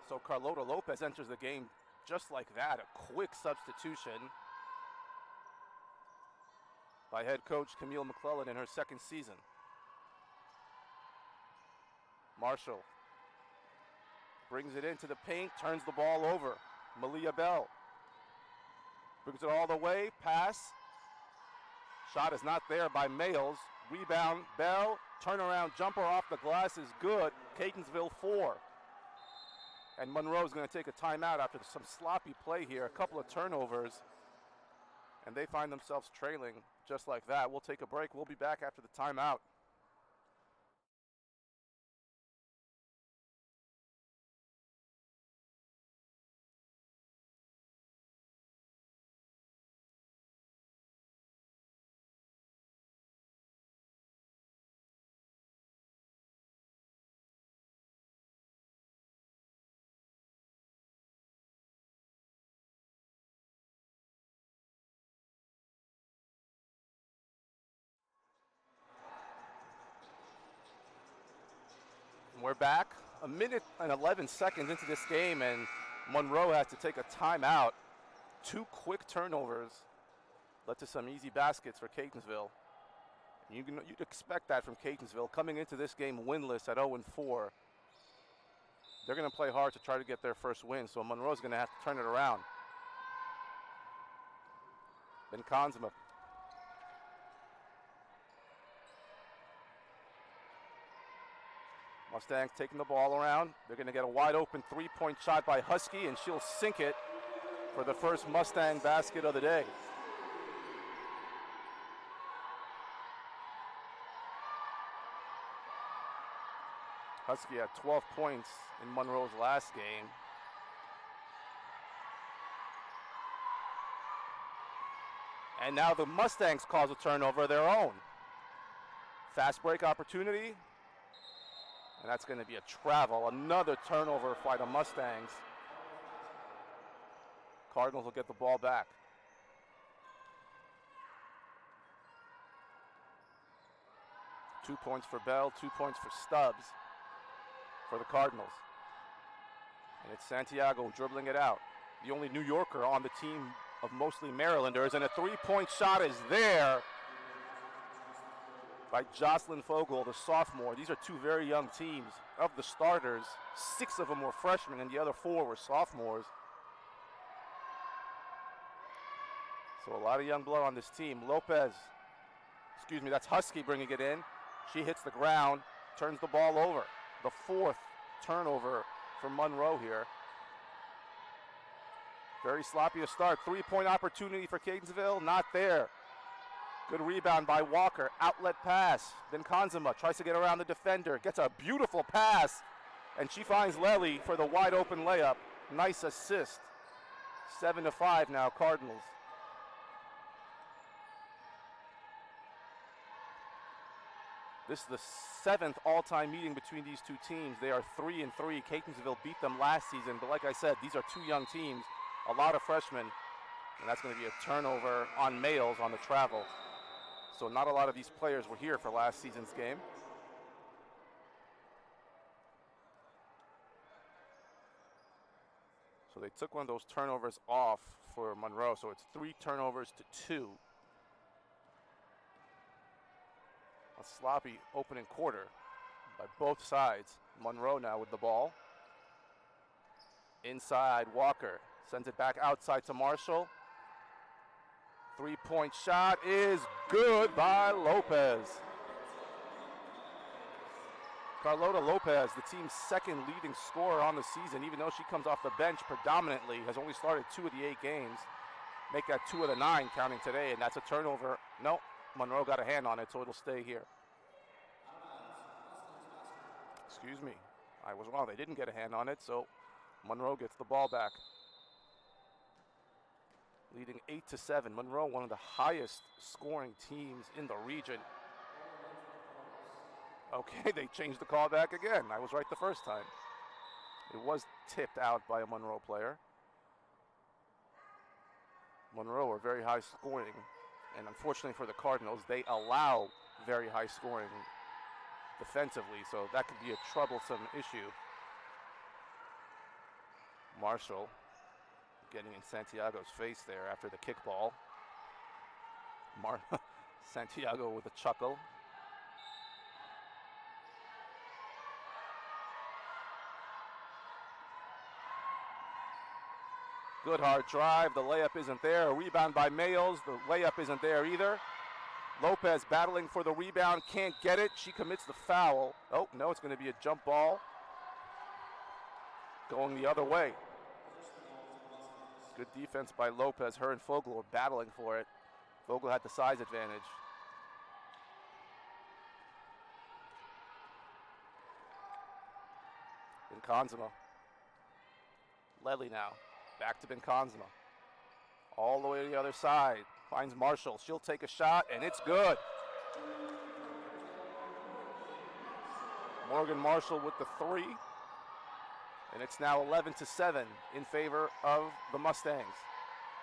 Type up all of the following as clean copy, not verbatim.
So Carlota Lopez enters the game just like that, a quick substitution by head coach Camille McClellan in her second season. Marshall brings it into the paint, turns the ball over. Malia Bell brings it all the way, pass. Shot is not there by Mayles. Rebound, Bell, turnaround jumper off the glass is good. Catonsville 4. And Monroe's going to take a timeout after some sloppy play here, a couple of turnovers, and they find themselves trailing just like that. We'll take a break. We'll be back after the timeout. We're back a minute and 11 seconds into this game, and Monroe has to take a timeout. 2 quick turnovers led to some easy baskets for Catonsville. You'd expect that from Catonsville coming into this game winless at 0-4. They're going to play hard to try to get their first win, so Monroe's going to have to turn it around. Ben Kanzema. Mustangs taking the ball around. They're going to get a wide open three-point shot by Husky, and she'll sink it for the first Mustang basket of the day. Husky had 12 points in Monroe's last game. And now the Mustangs cause a turnover of their own. Fast break opportunity. And that's going to be a travel. Another turnover by the Mustangs. Cardinals will get the ball back. Two points for Bell, 2 points for Stubbs for the Cardinals. And it's Santiago dribbling it out. The only New Yorker on the team of mostly Marylanders, and a three-point shot is there by Jocelyn Fogel, the sophomore. These are two very young teams. Of the starters, 6 of them were freshmen and the other 4 were sophomores. So a lot of young blood on this team. That's Husky bringing it in. She hits the ground, turns the ball over. The 4th turnover for Monroe here. Very sloppy to start. Three-point opportunity for Catonsville, not there. Good rebound by Walker, outlet pass. Then Kanzema tries to get around the defender, gets a beautiful pass, and she finds Lely for the wide open layup. Nice assist. 7-5 now, Cardinals. This is the 7th all-time meeting between these two teams. They are 3-3. Catonsville beat them last season, but like I said, these are two young teams, a lot of freshmen, and that's going to be a turnover on Mayles on the travel. So not a lot of these players were here for last season's game. So they took one of those turnovers off for Monroe, so it's 3 turnovers to 2. A sloppy opening quarter by both sides. Monroe now with the ball. Inside, Walker sends it back outside to Marshall. Three-point shot is good by Lopez. Carlota Lopez, the team's 2nd leading scorer on the season, even though she comes off the bench predominantly, has only started 2 of the 8 games. Make that 2 of the 9 counting today, and that's a turnover. Nope, Monroe got a hand on it, so it'll stay here. Excuse me, I was wrong. They didn't get a hand on it, so Monroe gets the ball back. Leading 8-7. Monroe, one of the highest scoring teams in the region. Okay, they changed the call back again. I was right the first time. It was tipped out by a Monroe player. Monroe are very high scoring, and unfortunately for the Cardinals, they allow very high scoring defensively, so that could be a troublesome issue. Marshall getting in Santiago's face there after the kickball. Santiago with a chuckle. Good hard drive. The layup isn't there. A rebound by Mayles. The layup isn't there either. Lopez battling for the rebound. Can't get it. She commits the foul. Oh, no, it's going to be a jump ball going the other way. Good defense by Lopez. Her and Fogel were battling for it. Fogel had the size advantage. Benkanzima. Ledley now. Back to Benkanzima. All the way to the other side. Finds Marshall. She'll take a shot, and it's good. Morgan Marshall with the three. And it's now 11-7 in favor of the Mustangs.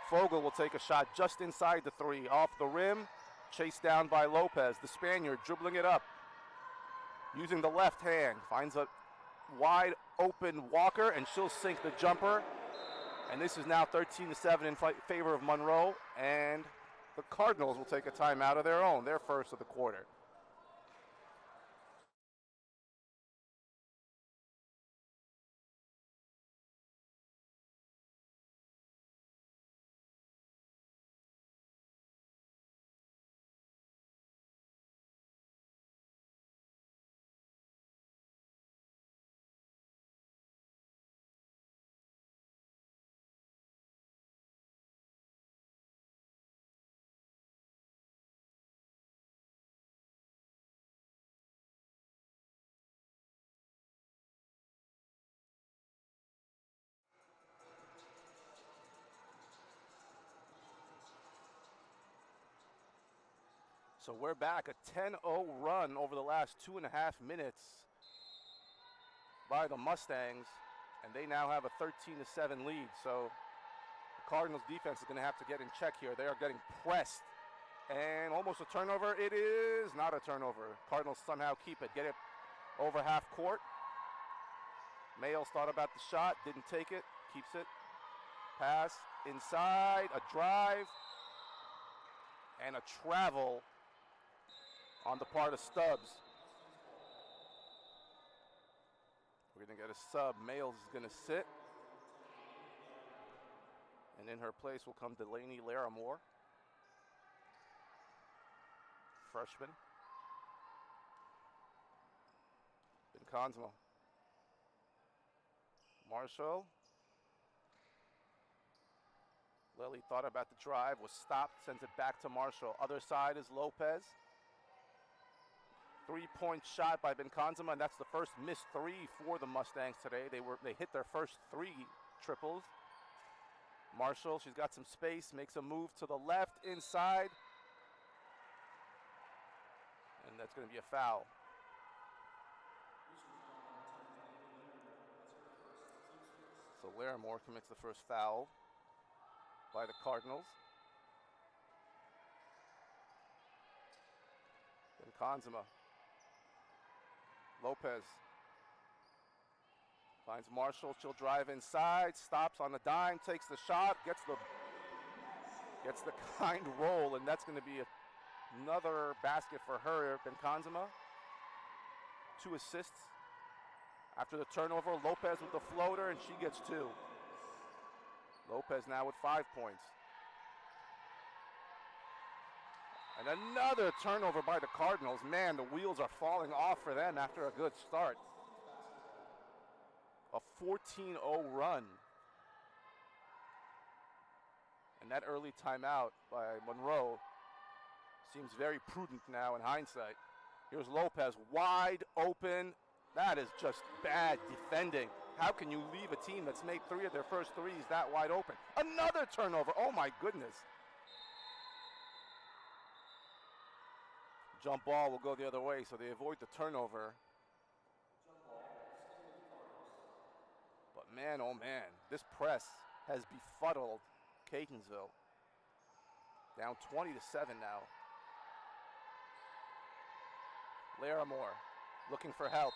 Fogel will take a shot just inside the three. Off the rim. Chased down by Lopez. The Spaniard dribbling it up. Using the left hand. Finds a wide open Walker, and she'll sink the jumper. And this is now 13-7 in favor of Monroe, and the Cardinals will take a timeout of their own, their first of the quarter. So we're back, a 10-0 run over the last 2.5 minutes by the Mustangs, and they now have a 13-7 lead. So the Cardinals defense is going to have to get in check here. They are getting pressed, and almost a turnover. It is not a turnover. Cardinals somehow keep it, get it over half court. Mayles thought about the shot, didn't take it, keeps it. Pass inside, a drive, and a travel on the part of Stubbs. We're going to get a sub. Mayles is going to sit. And in her place will come Delaney Larimore, freshman. Benkanzima. Marshall. Lily thought about the drive, was stopped, sends it back to Marshall. Other side is Lopez. Three-point shot by Benkanzima, and that's the first missed three for the Mustangs today. They hit their first three triples. Marshall, she's got some space, makes a move to the left, inside. And that's going to be a foul. So Larimore commits the first foul by the Cardinals. Benkanzima. Lopez finds Marshall. She'll drive inside, stops on the dime, takes the shot, gets the kind roll, and that's going to be another basket for her. Benkanzima, 2 assists. After the turnover, Lopez with the floater, and she gets 2. Lopez now with 5 points. And another turnover by the Cardinals. Man, the wheels are falling off for them after a good start. A 14-0 run. And that early timeout by Monroe seems very prudent now in hindsight. Here's Lopez wide open. That is just bad defending. How can you leave a team that's made 3 of their first threes that wide open? Another turnover. Oh, my goodness. Jump ball will go the other way, so they avoid the turnover. But man, oh man, this press has befuddled Catonsville. Down 20-7 now. Larimore looking for help.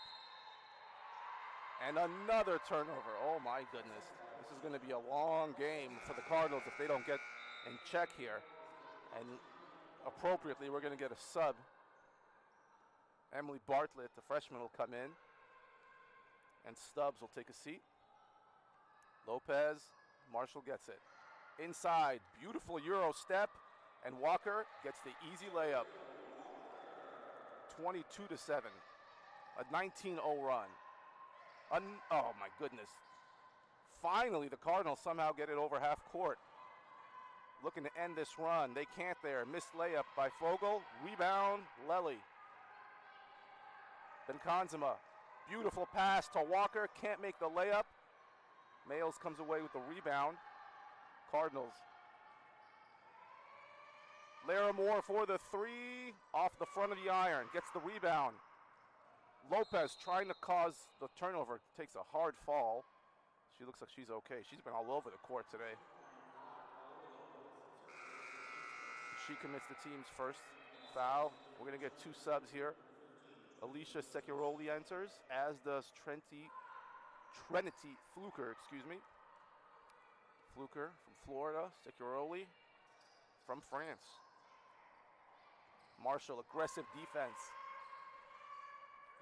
And another turnover. Oh my goodness. This is going to be a long game for the Cardinals if they don't get in check here. And appropriately, we're going to get a sub. Emily Bartlett, the freshman, will come in. And Stubbs will take a seat. Lopez, Marshall gets it. Inside, beautiful Euro step. And Walker gets the easy layup. 22-7. A 19-0 run. Oh, my goodness. Finally, the Cardinals somehow get it over half court. Looking to end this run. They can't there. Missed layup by Fogel. Rebound, Lely. Benkanzima. Beautiful pass to Walker. Can't make the layup. Mayles comes away with the rebound. Cardinals. Larimore for the three. Off the front of the iron. Gets the rebound. Lopez trying to cause the turnover. Takes a hard fall. She looks like she's okay. She's been all over the court today. She commits the team's first foul. We're going to get two subs here. Alicia Securoli enters, as does Trinity Fluker, Fluker from Florida, Securoli from France. Marshall, aggressive defense.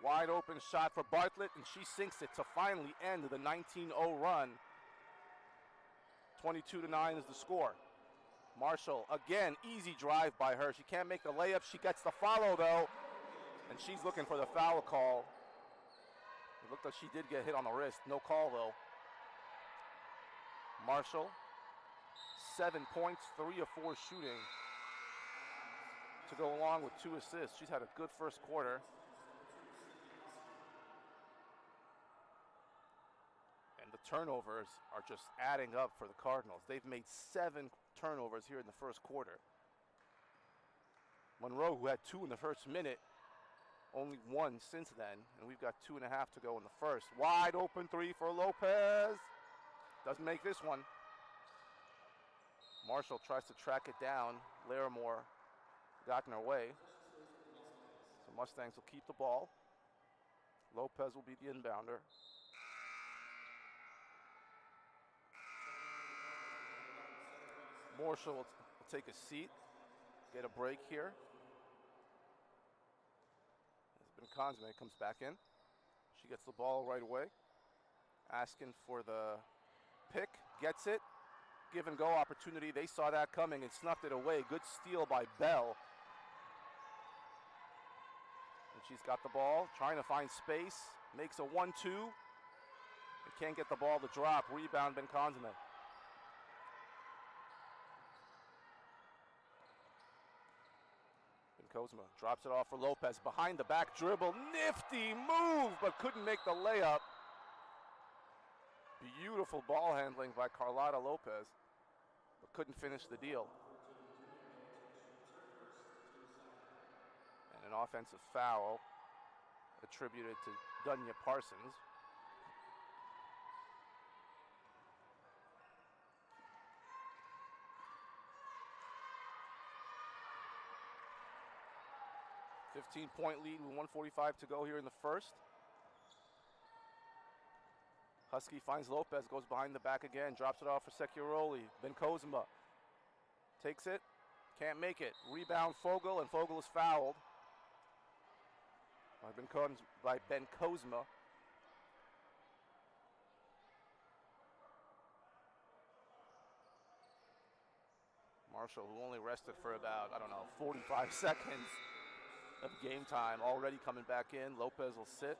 Wide open shot for Bartlett, and she sinks it to finally end the 19-0 run. 22-9 is the score. Marshall, again, easy drive by her. She can't make the layup. She gets the follow, though, and she's looking for the foul call. It looked like she did get hit on the wrist. No call, though. Marshall, 7 points, 3 of 4 shooting to go along with 2 assists. She's had a good first quarter. And the turnovers are just adding up for the Cardinals. They've made 7 turnovers here in the first quarter. Monroe, who had 2 in the first minute, only 1 since then, and we've got 2.5 to go in the first. Wide open 3 for Lopez. Doesn't make this one. Marshall tries to track it down. Larimore got in her way. So Mustangs will keep the ball. Lopez will be the inbounder. Marshall will take a seat, get a break here. As Benkanzime comes back in. She gets the ball right away. Asking for the pick, gets it. Give and go opportunity. They saw that coming and snuffed it away. Good steal by Bell. And she's got the ball, trying to find space. Makes a 1-2. And can't get the ball to drop. Rebound Benkanzime. Benkanzime drops it off for Lopez. Behind the back dribble. Nifty move, but couldn't make the layup. Beautiful ball handling by Carlotta Lopez, but couldn't finish the deal. And an offensive foul attributed to Dunya Parsons. .15 lead with 1:45 to go here in the first. Husky finds Lopez, goes behind the back again, drops it off for Securoli. Benkanzime takes it, can't make it. Rebound Fogel, and Fogel is fouled by Benkanzime. Marshall, who only rested for about, 45 seconds of game time, already coming back in. Lopez will sit.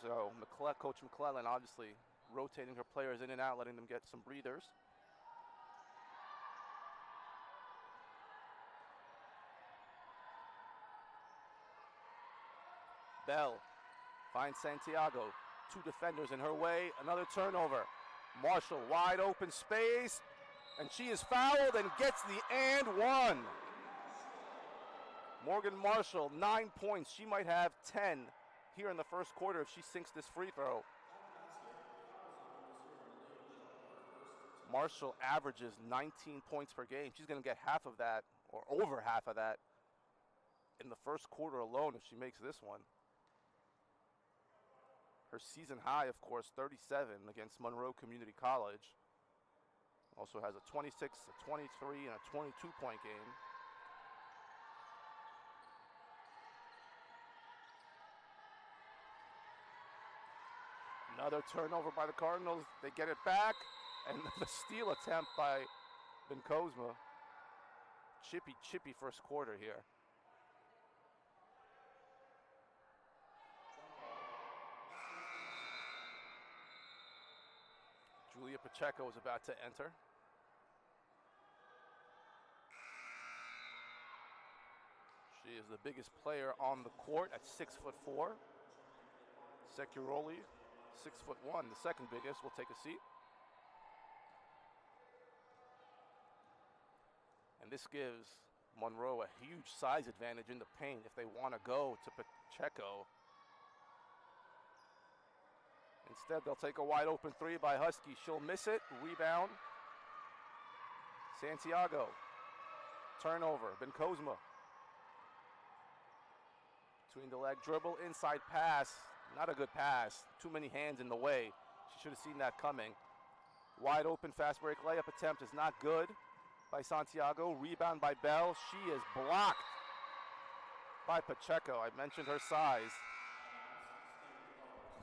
So Coach McClellan obviously rotating her players in and out, letting them get some breathers. Bell finds Santiago. 2 defenders in her way. Another turnover. Marshall, wide open space. And she is fouled and gets the and one. Morgan Marshall, 9 points. She might have 10 here in the first quarter if she sinks this free throw. Marshall averages 19 points per game. She's going to get half of that, or over half of that, in the first quarter alone if she makes this one. Her season high, of course, 37 against Monroe Community College. Also has a 26, a 23, and a 22-point game. Another turnover by the Cardinals. They get it back, and the steal attempt by Benkozma. Chippy first quarter here. Julia Pacheco is about to enter. She is the biggest player on the court at 6'4". Securoli, 6'1", the second biggest, will take a seat. And this gives Monroe a huge size advantage in the paint if they want to go to Pacheco. Instead, they'll take a wide open three by Husky. She'll miss it. Rebound. Santiago. Turnover. Benkozma. Between the leg dribble, inside pass. Not a good pass. Too many hands in the way. She should have seen that coming. Wide open fast break layup attempt is not good by Santiago. Rebound by Bell. She is blocked by Pacheco. I mentioned her size,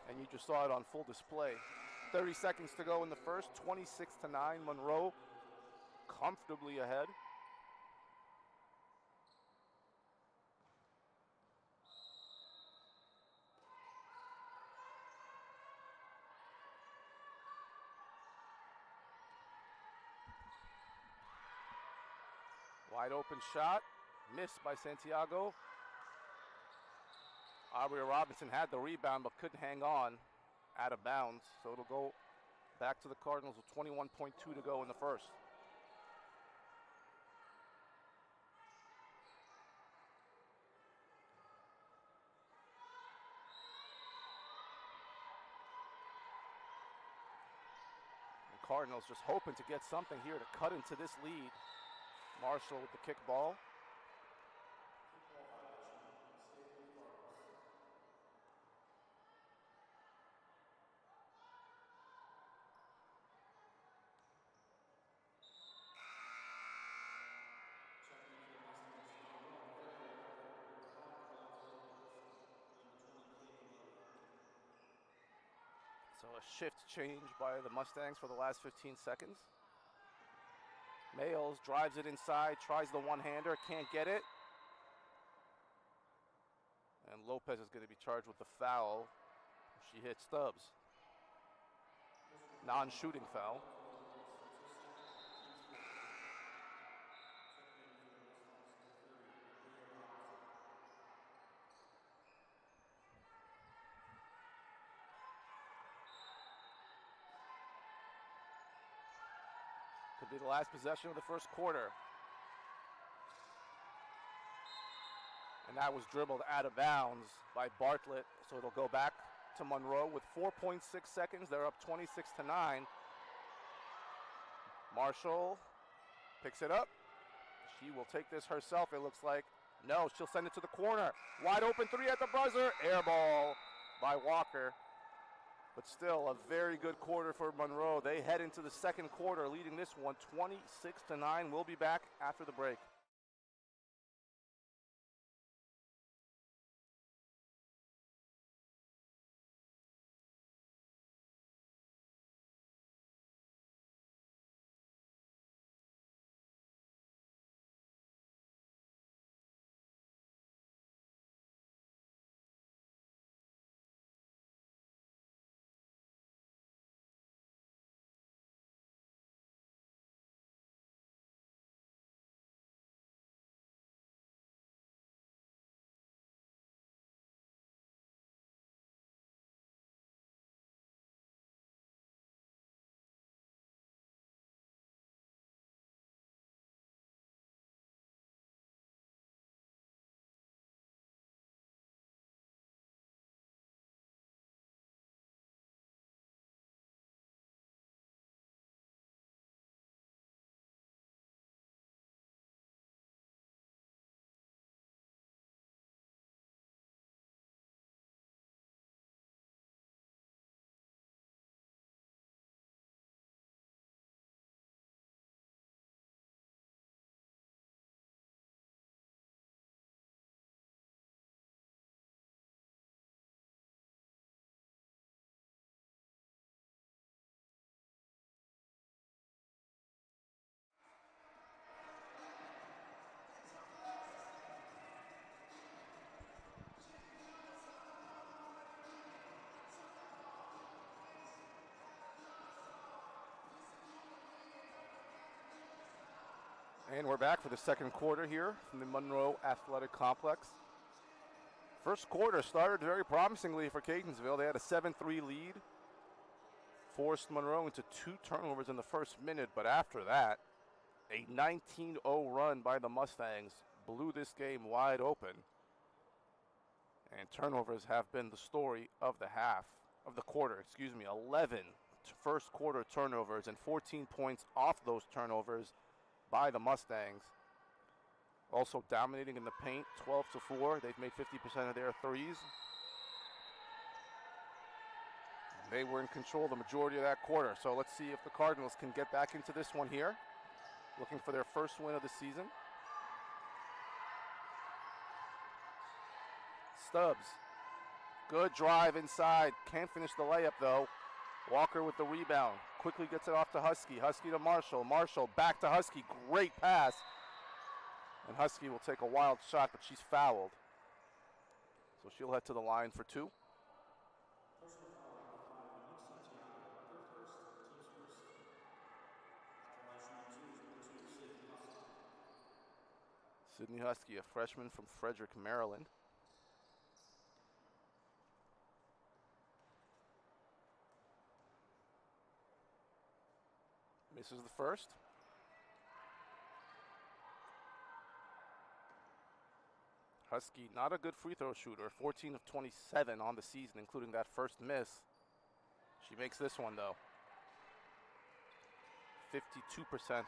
and you just saw it on full display. 30 seconds to go in the first. 26-9. Monroe comfortably ahead. Wide open shot, missed by Santiago. Aubrey Robinson had the rebound but couldn't hang on, out of bounds. So it'll go back to the Cardinals with 21.2 to go in the first. The Cardinals just hoping to get something here to cut into this lead. Marshall with the kick ball. So a shift change by the Mustangs for the last 15 seconds. Mayles drives it inside, tries the one-hander, can't get it. And Lopez is going to be charged with the foul. She hit Stubbs. Non-shooting foul. Could be the last possession of the first quarter. And that was dribbled out of bounds by Bartlett, so it'll go back to Monroe with 4.6 seconds. They're up 26-9. Marshall picks it up. She will take this herself, it looks like. No, she'll send it to the corner. Wide open three at the buzzer. Air ball by Walker. But still a very good quarter for Monroe. They head into the second quarter, leading this one 26-9. We'll be back after the break. And we're back for the second quarter here from the Monroe Athletic Complex. First quarter started very promisingly for Catonsville. They had a 7-3 lead, forced Monroe into 2 turnovers in the first minute, but after that, a 19-0 run by the Mustangs blew this game wide open. And turnovers have been the story of the quarter, 11 first quarter turnovers and 14 points off those turnovers by the Mustangs. Also dominating in the paint, 12-4. They've made 50% of their threes. They were in control the majority of that quarter. So let's see if the Cardinals can get back into this one here. Looking for their first win of the season. Stubbs, good drive inside. Can't finish the layup though. Walker with the rebound. Quickly gets it off to Husky. Husky to Marshall. Marshall back to Husky. Great pass. And Husky will take a wild shot, but she's fouled. So she'll head to the line for 2. Sydney Husky, a freshman from Frederick, Maryland. Misses the first. Husky, not a good free throw shooter, 14 of 27 on the season, including that first miss. She makes this one though. 52%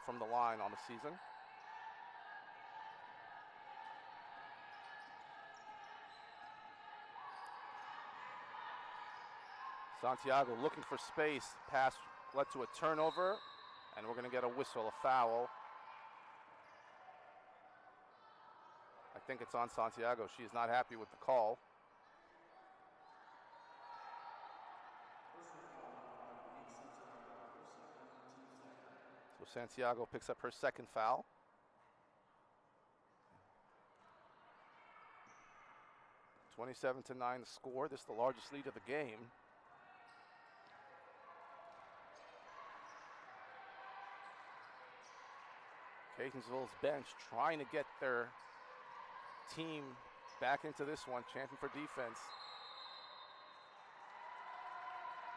from the line on the season. Santiago looking for space. Pass led to a turnover, and we're going to get a whistle, a foul. I think it's on Santiago. She is not happy with the call. So Santiago picks up her second foul. (27-9) the score. This is the largest lead of the game. Catonsville's bench trying to get their team back into this one, chanting for defense.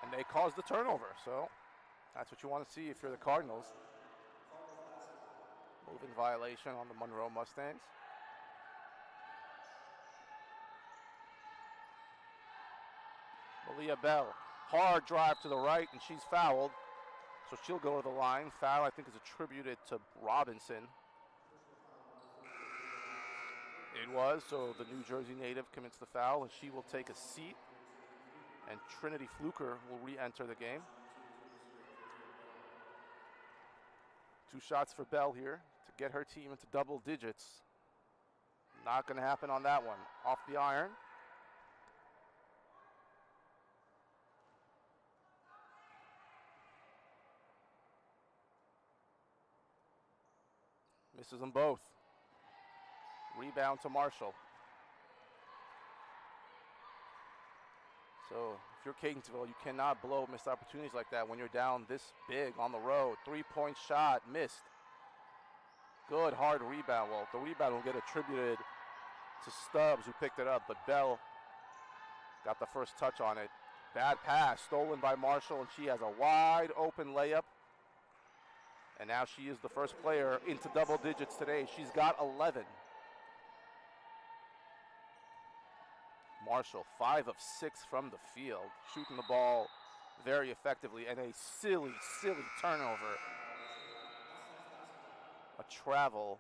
And they caused the turnover, so that's what you want to see if you're the Cardinals. Moving violation on the Monroe Mustangs. Malia Bell, hard drive to the right, and she's fouled. So she'll go to the line. Foul, I think, is attributed to Robinson. It was, so the New Jersey native commits the foul, and she will take a seat. And Trinity Fluker will re-enter the game. 2 shots for Bell here to get her team into double digits. Not going to happen on that one. Off the iron. Misses them both. Rebound to Marshall. So if you're Catonsville, you cannot blow missed opportunities like that when you're down this big on the road. 3-point shot missed. Good hard rebound. Well, the rebound will get attributed to Stubbs, who picked it up, but Bell got the first touch on it. Bad pass stolen by Marshall, and she has a wide open layup. And now she is the first player into double digits today. She's got 11. Marshall, 5 of 6 from the field, shooting the ball very effectively, and a silly, silly turnover. A travel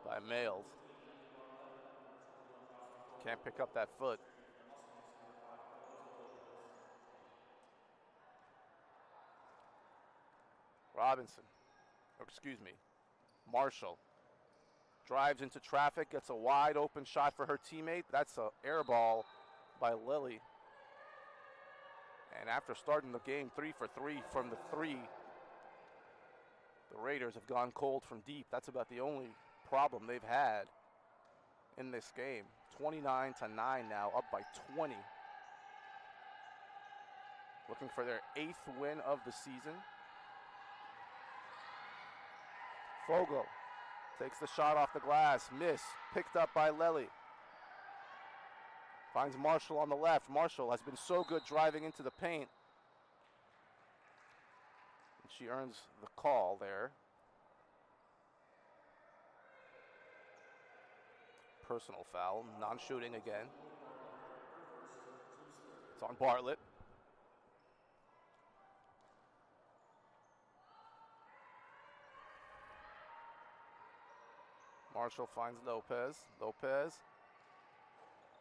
by Males. Can't pick up that foot. Marshall drives into traffic, gets a wide open shot for her teammate. That's an air ball by Lily. And after starting the game 3 for 3 from the 3, the Raiders have gone cold from deep. That's about the only problem they've had in this game. 29-9 now, up by 20. Looking for their 8th win of the season. Fogel takes the shot off the glass. Miss. Picked up by Lely. Finds Marshall on the left. Marshall has been so good driving into the paint. And she earns the call there. Personal foul. Non-shooting again. It's on Bartlett. Marshall finds Lopez. Lopez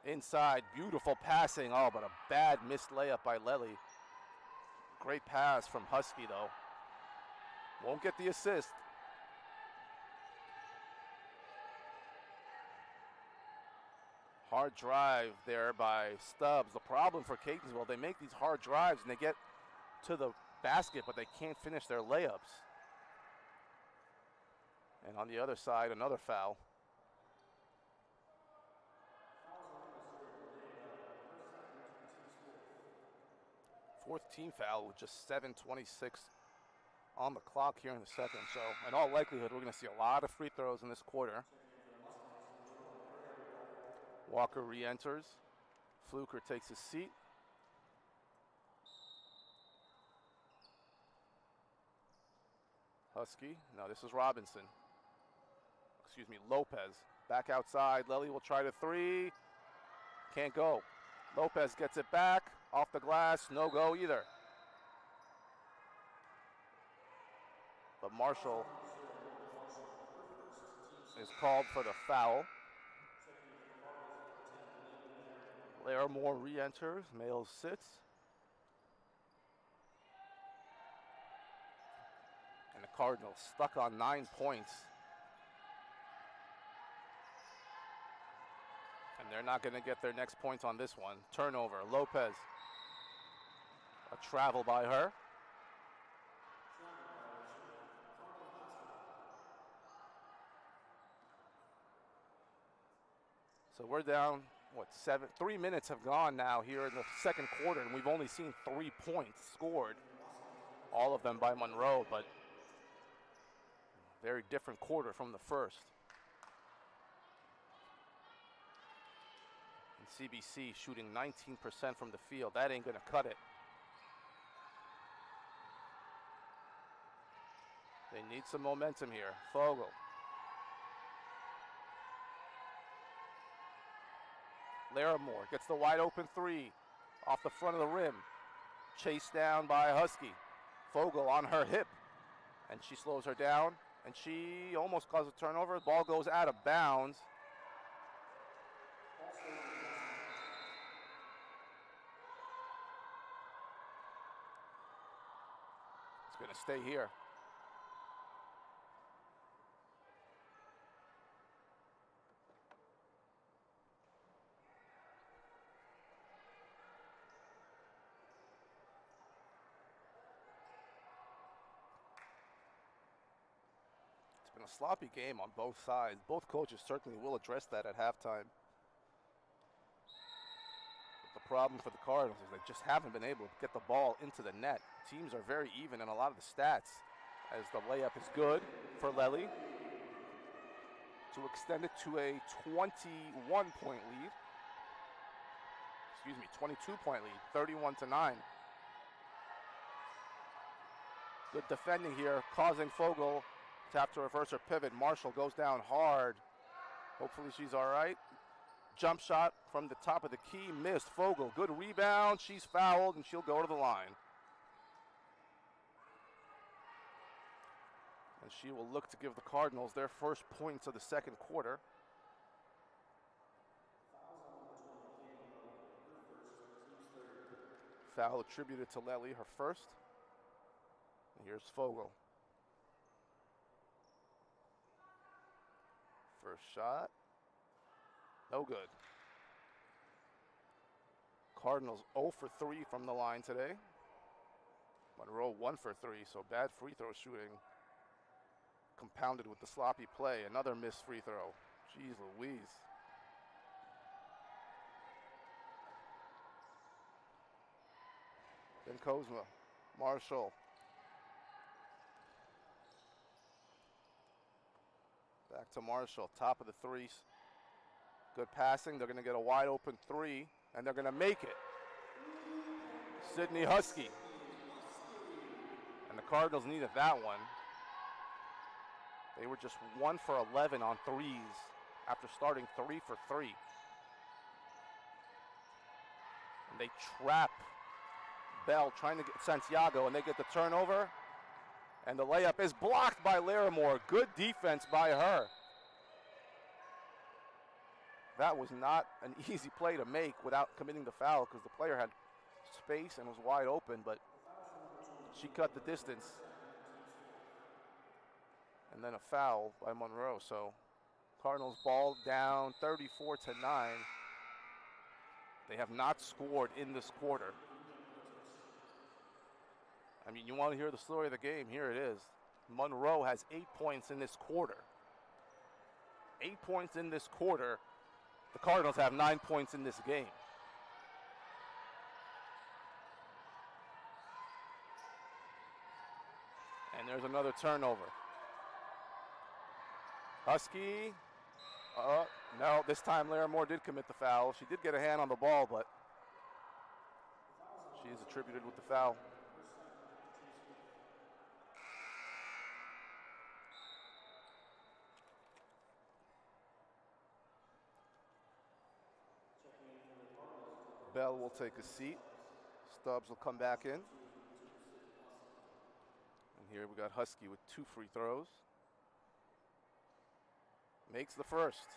inside. Beautiful passing. Oh, but a bad missed layup by Lely. Great pass from Husky, though. Won't get the assist. Hard drive there by Stubbs. The problem for Catonsville, they make these hard drives and they get to the basket, but they can't finish their layups. And on the other side, another foul. Fourth team foul with just 7:26 on the clock here in the second. So in all likelihood, we're going to see a lot of free throws in this quarter. Walker re-enters. Fluker takes his seat. Husky. No, this is Robinson. Excuse me, Lopez. Back outside. Lely will try to three. Can't go. Lopez gets it back. Off the glass. No go either. But Marshall is called for the foul. Larimore re-enters. Males sits. And the Cardinals stuck on 9 points. And they're not going to get their next points on this one. Turnover. Lopez. A travel by her. So we're down, 3 minutes have gone now here in the second quarter, and we've only seen 3 points scored. All of them by Monroe, but very different quarter from the first. And CBC shooting 19% from the field. That ain't gonna cut it. They need some momentum here. Fogel. Larimore gets the wide open three off the front of the rim. Chased down by Husky. Fogel on her hip. And she slows her down. And she almost causes a turnover. Ball goes out of bounds. It's going to stay here. Been a sloppy game on both sides. Both coaches certainly will address that at halftime. But the problem for the Cardinals is they just haven't been able to get the ball into the net. Teams are very even in a lot of the stats, as the layup is good for Lely to extend it to a 21-point lead. Excuse me, 22-point lead, 31-9. Good defending here, causing Fogel to have to reverse her pivot. Marshall goes down hard. Hopefully she's all right. Jump shot from the top of the key, missed. Fogel, good rebound. She's fouled, and she'll go to the line. And she will look to give the Cardinals their first points of the second quarter. Foul attributed to Lely, her first. And here's Fogel. First shot. No good. Cardinals 0 for 3 from the line today. Monroe 1 for 3, so bad free throw shooting compounded with the sloppy play. Another missed free throw. Jeez Louise. Then Kozma. Marshall. Back to Marshall, top of the threes. Good passing. They're going to get a wide open three, and they're going to make it. Sydney Husky. And the Cardinals needed that one. They were just 1 for 11 on threes after starting 3 for 3. And they trap Bell trying to get Santiago, and they get the turnover. And the layup is blocked by Larimore. Good defense by her. That was not an easy play to make without committing the foul because the player had space and was wide open, but she cut the distance. And then a foul by Monroe. So Cardinals ball down 34-9. They have not scored in this quarter. I mean, you want to hear the story of the game, here it is. Monroe has 8 points in this quarter. 8 points in this quarter. The Cardinals have 9 points in this game. And there's another turnover. Husky, no, this time Larimore did commit the foul. She did get a hand on the ball, but she is attributed with the foul. Bell will take a seat. Stubbs will come back in. And here we got Husky with 2 free throws. Makes the first.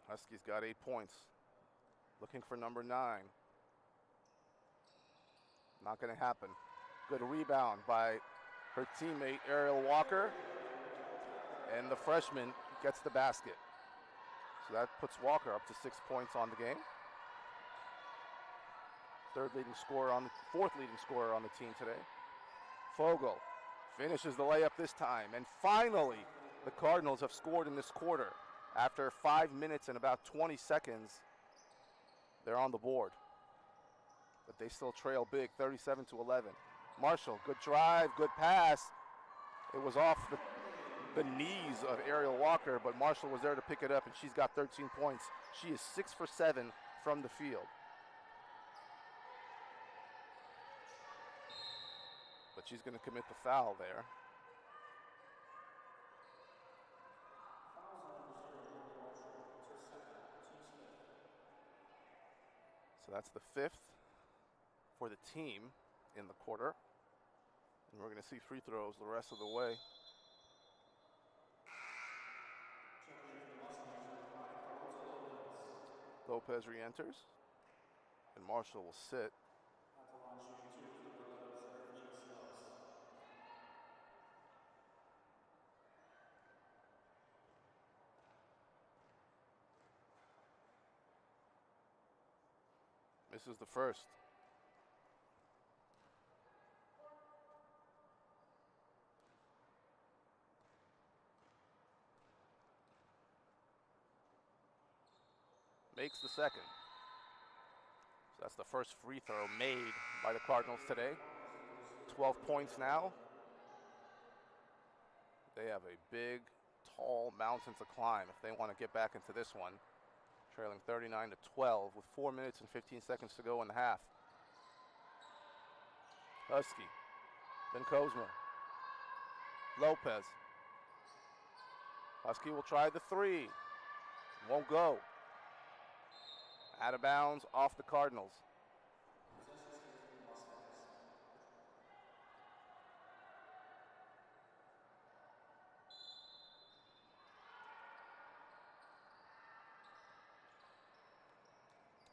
Husky's got 8 points. Looking for number 9. Not going to happen. Good rebound by her teammate, Ariel Walker. And the freshman gets the basket. So that puts Walker up to 6 points on the game. Fourth leading scorer on the team today. Fogel finishes the layup this time. And finally, the Cardinals have scored in this quarter. After 5 minutes and about 20 seconds, they're on the board. But they still trail big, 37-11. Marshall, good drive, good pass. It was off the knees of Ariel Walker, but Marshall was there to pick it up, and she's got 13 points. She is 6 for 7 from the field. But she's going to commit the foul there. So that's the 5th for the team in the quarter. And we're going to see free throws the rest of the way. Lopez re-enters, and Marshall will sit. This is the first. Makes the second. So that's the first free throw made by the Cardinals today. 12 points now. They have a big, tall mountain to climb if they want to get back into this one. Trailing 39-12 with 4 minutes and 15 seconds to go in the half. Husky, then Kozma, Lopez. Husky will try the 3. Won't go. Out of bounds, off the Cardinals.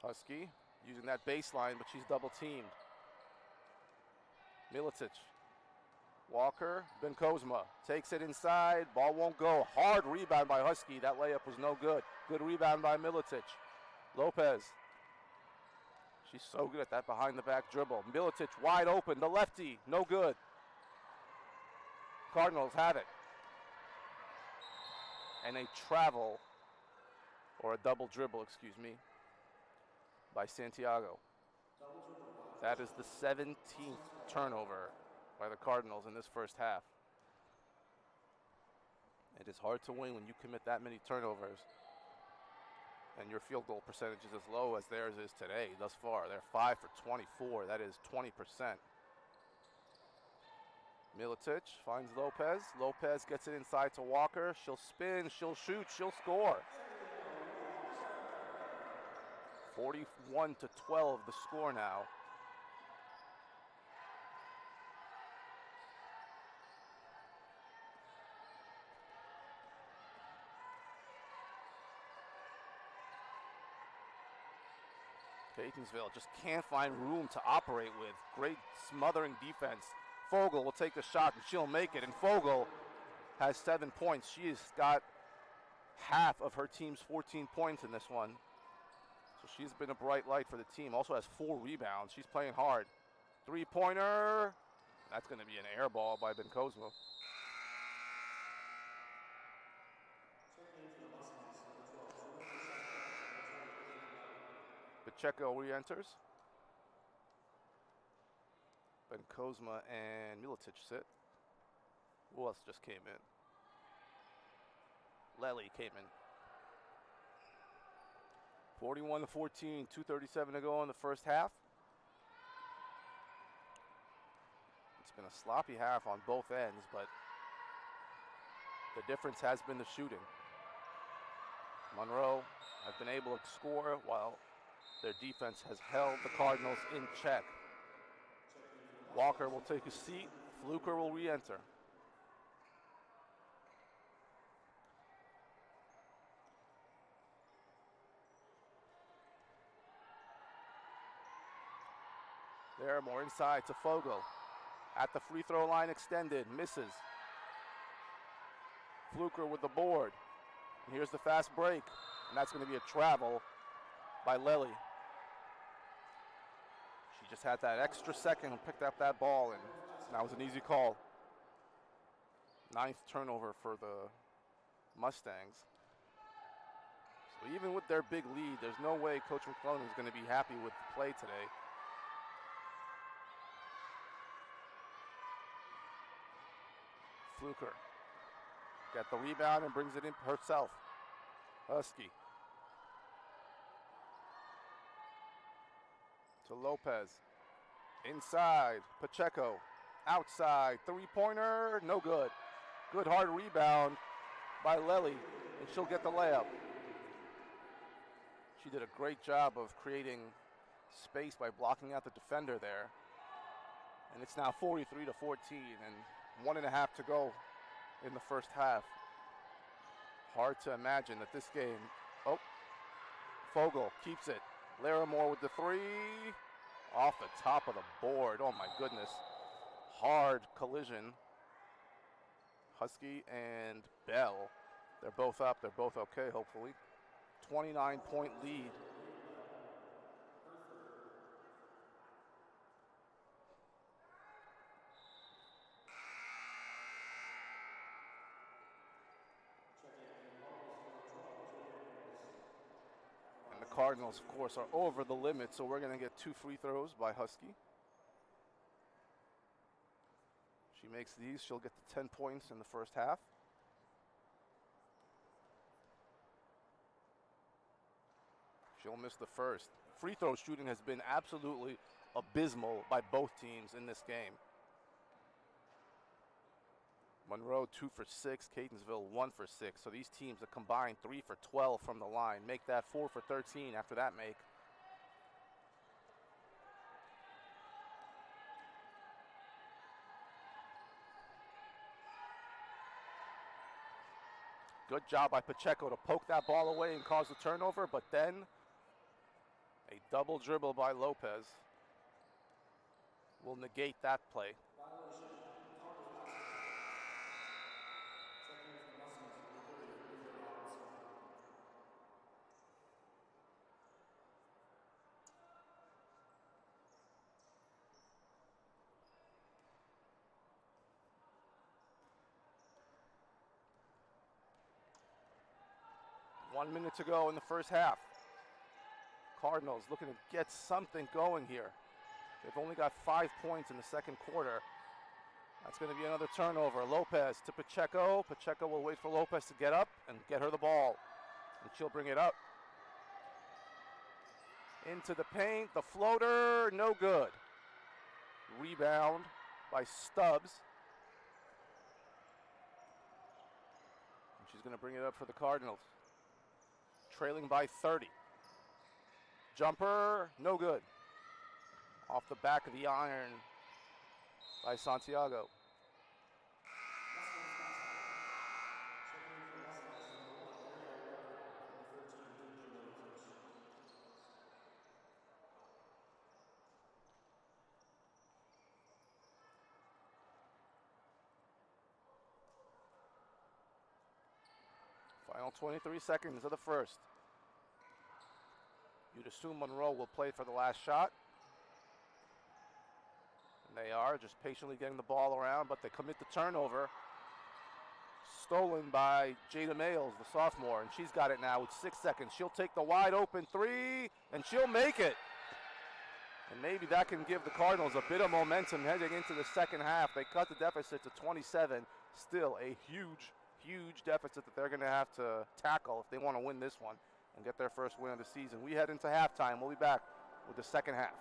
Husky using that baseline, but she's double teamed. Milicic. Walker, Ben Kozma takes it inside. Ball won't go. Hard rebound by Husky. That layup was no good. Good rebound by Milicic. Lopez. She's so good at that behind the back dribble. Milicic wide open. The lefty. No good. Cardinals have it. And a travel, or a double dribble, excuse me, by Santiago. That is the 17th turnover by the Cardinals in this first half. It is hard to win when you commit that many turnovers and your field goal percentage is as low as theirs is today thus far. They're 5 for 24. That is 20%. Miletic finds Lopez. Lopez gets it inside to Walker. She'll spin, she'll shoot, she'll score. 41 to 12 the score now. Catonsville just can't find room to operate with. Great smothering defense. Fogel will take the shot and she'll make it. And Fogel has 7 points. She has got half of her team's 14 points in this one. So she's been a bright light for the team. Also has 4 rebounds. She's playing hard. 3-pointer. That's going to be an air ball by Bencosmo. Pacheco re-enters. Bencosmo and Miletic sit. Who else just came in? Lely came in. 41 to 14, 2:37 to go in the first half. It's been a sloppy half on both ends, but the difference has been the shooting. Monroe has been able to score while their defense has held the Cardinals in check. Walker will take a seat. Fluker will re-enter. There, more inside to Fogel. At the free throw line extended, misses. Fluker with the board. And here's the fast break. And that's going to be a travel by Lely. She just had that extra second and picked up that ball, and that was an easy call. 9th turnover for the Mustangs. So even with their big lead, there's no way Coach McClellan is going to be happy with the play today. Fluker got the rebound and brings it in herself. Husky to Lopez. Inside, Pacheco. Outside, 3-pointer, no good. Good hard rebound by Lely, and she'll get the layup. She did a great job of creating space by blocking out the defender there. And it's now 43 to 14, and 1.5 to go in the first half. Hard to imagine that this game, Fogel keeps it. Larimore with the 3, off the top of the board. Oh my goodness, hard collision. Husky and Bell, they're both up, they're both okay hopefully. 29-point lead. Cardinals, of course, are over the limit, so we're going to get 2 free throws by Husky. She makes these, she'll get to 10 points in the first half. She'll miss the first. Free throw shooting has been absolutely abysmal by both teams in this game. Monroe 2 for 6, Catonsville 1 for 6. So these teams are combined 3 for 12 from the line. Make that 4 for 13 after that make. Good job by Pacheco to poke that ball away and cause the turnover, but then a double dribble by Lopez will negate that play. One minute to go in the first half. Cardinals looking to get something going here. They've only got 5 points in the second quarter. That's going to be another turnover. Lopez to Pacheco. Pacheco will wait for Lopez to get up and get her the ball. And she'll bring it up. Into the paint. The floater. No good. Rebound by Stubbs. And she's going to bring it up for the Cardinals. Trailing by 30. Jumper. No good. Off the back of the iron by Santiago. Final 23 seconds of the first. You'd assume Monroe will play for the last shot. And they are just patiently getting the ball around, but they commit the turnover. Stolen by Jada Males, the sophomore, and she's got it now with 6 seconds. She'll take the wide open three, and she'll make it. And maybe that can give the Cardinals a bit of momentum heading into the second half. They cut the deficit to 27. Still a huge, huge deficit that they're going to have to tackle if they want to win this one and get their first win of the season. We head into halftime. We'll be back with the second half.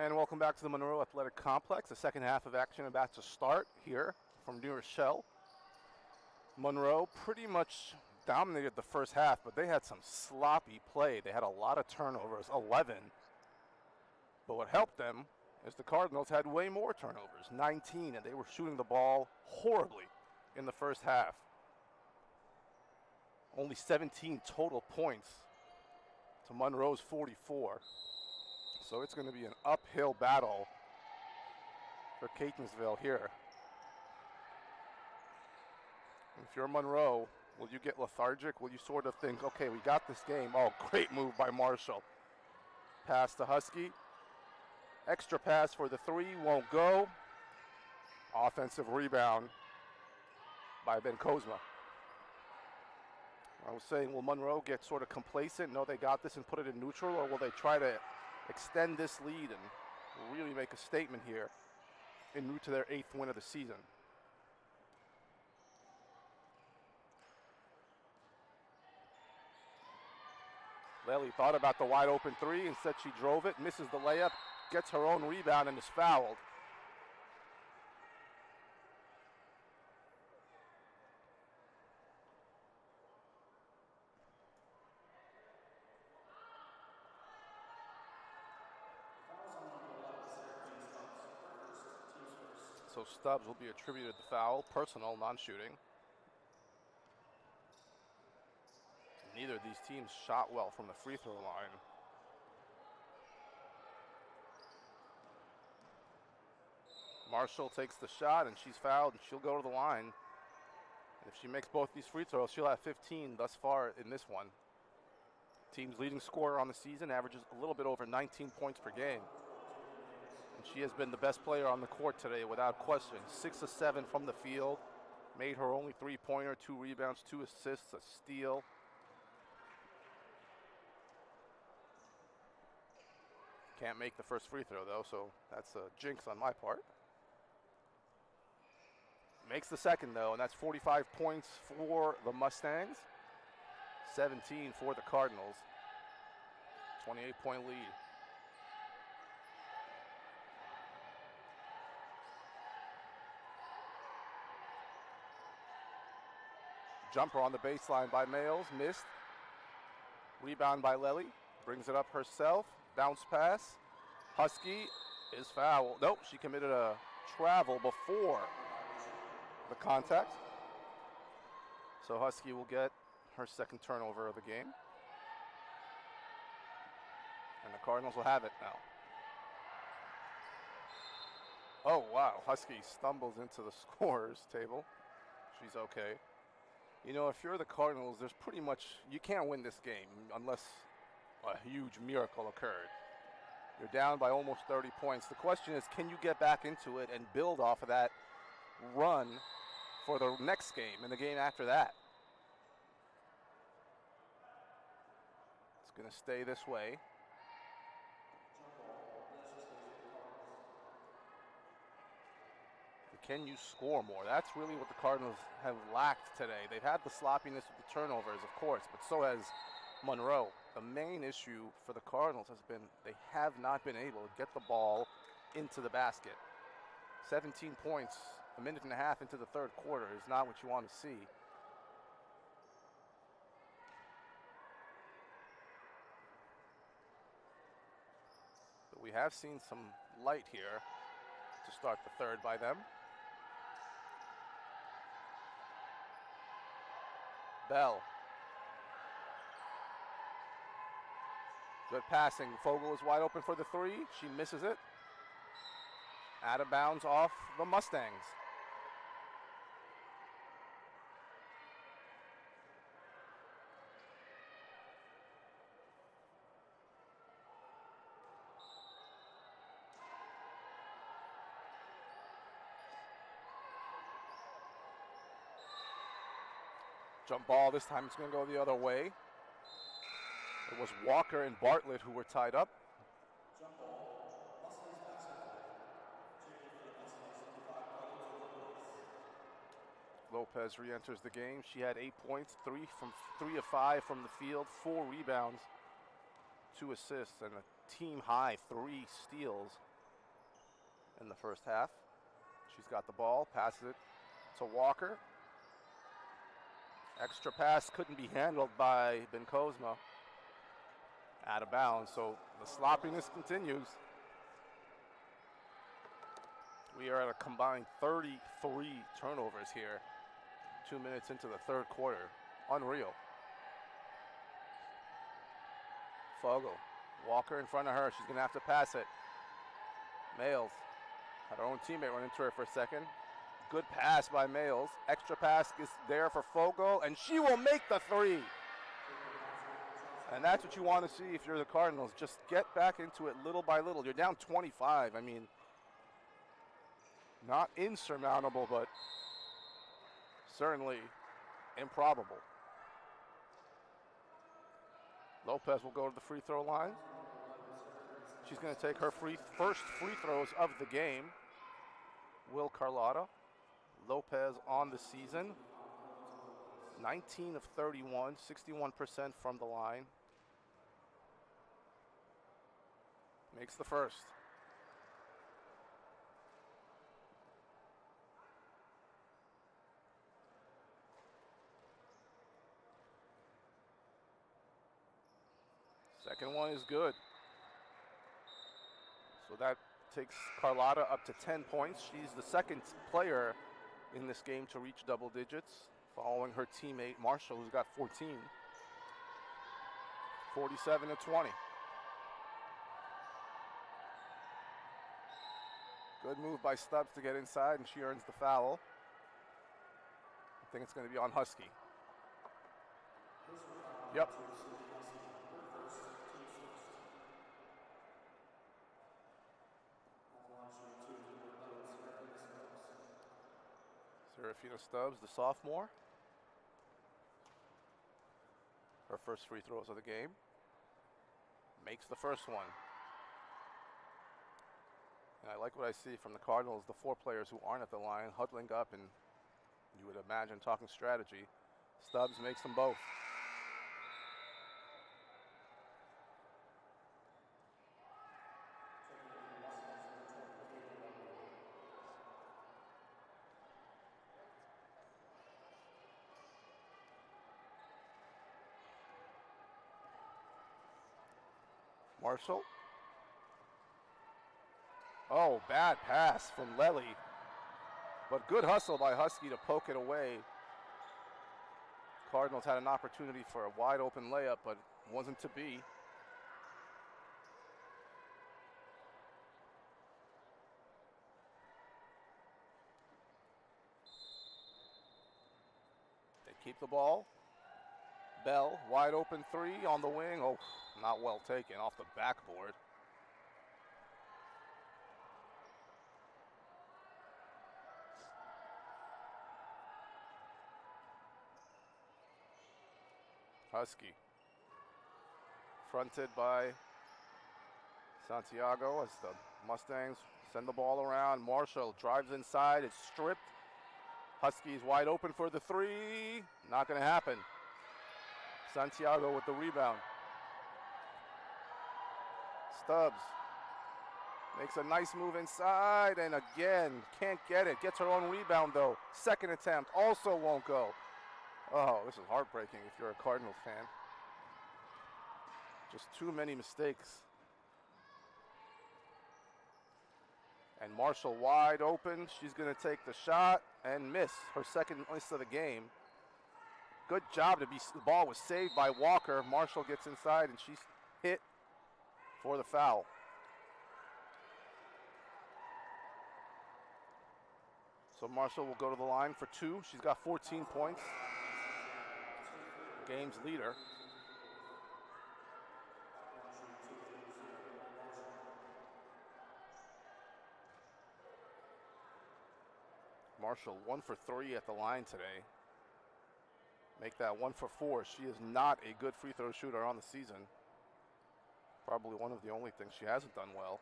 And welcome back to the Monroe Athletic Complex. The second half of action about to start here from New Rochelle. Monroe pretty much dominated the first half, but they had some sloppy play. They had a lot of turnovers, 11. But what helped them is the Cardinals had way more turnovers, 19, and they were shooting the ball horribly in the first half. Only 17 total points to Monroe's 44. So it's going to be an uphill battle for Catonsville here. If you're Monroe, will you get lethargic? Will you sort of think, okay, we got this game. Oh, great move by Marshall. Pass to Husky. Extra pass for the three, won't go. Offensive rebound by Ben Kozma. I was saying, will Monroe get sort of complacent? No, they got this and put it in neutral, or will they try to extend this lead and really make a statement here en route to their 8th win of the season? Lely thought about the wide open three. Instead, she drove it, misses the layup, gets her own rebound, and is fouled. So Stubbs will be attributed the foul, personal, non-shooting. Neither of these teams shot well from the free throw line. Marshall takes the shot and she's fouled and she'll go to the line. And if she makes both these free throws, she'll have 15 thus far in this one. Team's leading scorer on the season, averages a little bit over 19 points per game. And she has been the best player on the court today without question. 6 of 7 from the field, made her only three-pointer, 2 rebounds, 2 assists, a steal. Can't make the first free throw though, so that's a jinx on my part. Makes the second though, and that's 45 points for the Mustangs, 17 for the Cardinals. 28-point lead. Jumper on the baseline by Males, missed. Rebound by Lely, brings it up herself. Bounce pass. Husky is fouled. Nope, she committed a travel before the contact. So Husky will get her second turnover of the game. And the Cardinals will have it now. Oh, wow. Husky stumbles into the scorer's table. She's okay. You know, if you're the Cardinals, there's pretty much, you can't win this game unless a huge miracle occurred. You're down by almost 30 points. The question is, can you get back into it and build off of that run for the next game and the game after that? It's going to stay this way. Can you score more? That's really what the Cardinals have lacked today. They've had the sloppiness of the turnovers, of course, but so has Monroe. The main issue for the Cardinals has been they have not been able to get the ball into the basket. 17 points, a minute and a half into the third quarter is not what you want to see. But we have seen some light here to start the third by them. Bell. Good passing. Fogel is wide open for the three. She misses it. Out of bounds off the Mustangs. Jump ball. This time it's going to go the other way. It was Walker and Bartlett who were tied up. Lopez re-enters the game. She had 8 points, 3 of 5 from the field, 4 rebounds, 2 assists, and a team high 3 steals in the first half. She's got the ball, passes it to Walker. Extra pass couldn't be handled by Benkozma. Out of bounds, so the sloppiness continues. We are at a combined 33 turnovers here, 2 minutes into the third quarter. Unreal. Fogle, Walker in front of her. She's gonna have to pass it. Males had her own teammate run into her for a second. Good pass by Males. Extra pass is there for Fogle, and she will make the three. And that's what you want to see if you're the Cardinals. Just get back into it little by little. You're down 25. I mean, not insurmountable, but certainly improbable. Lopez will go to the free throw line. She's going to take her first free throws of the game. Will Carlotta. Lopez on the season. 19 of 31, 61% from the line. Makes the first. Second one is good. So that takes Carlotta up to 10 points. She's the second player in this game to reach double digits, following her teammate Marshall, who's got 14. 47 to 20. Good move by Stubbs to get inside, and she earns the foul. I think it's going to be on Husky. Yep. Serafina Stubbs, the sophomore. Her first free throws of the game. Makes the first one. And I like what I see from the Cardinals, the four players who aren't at the line, huddling up, and you would imagine talking strategy. Stubbs makes them both. Marshall. Oh, bad pass from Lely. But good hustle by Husky to poke it away. Cardinals had an opportunity for a wide open layup, but it wasn't to be. They keep the ball. Bell, wide open three on the wing. Oh, not well taken, off the backboard. Husky, fronted by Santiago as the Mustangs send the ball around. Marshall drives inside, it's stripped. Huskies wide open for the three. Not going to happen. Santiago with the rebound. Stubbs makes a nice move inside, and again, can't get it. Gets her own rebound though. Second attempt, also won't go. Oh, this is heartbreaking if you're a Cardinals fan. Just too many mistakes. And Marshall wide open. She's going to take the shot and miss. Her second miss of the game. Good job the ball was saved by Walker. Marshall gets inside and she's hit for the foul. So Marshall will go to the line for two. She's got 14 points. Game's leader. Marshall 1 for 3 at the line today. Make that 1 for 4. She is not a good free throw shooter on the season. Probably one of the only things she hasn't done well.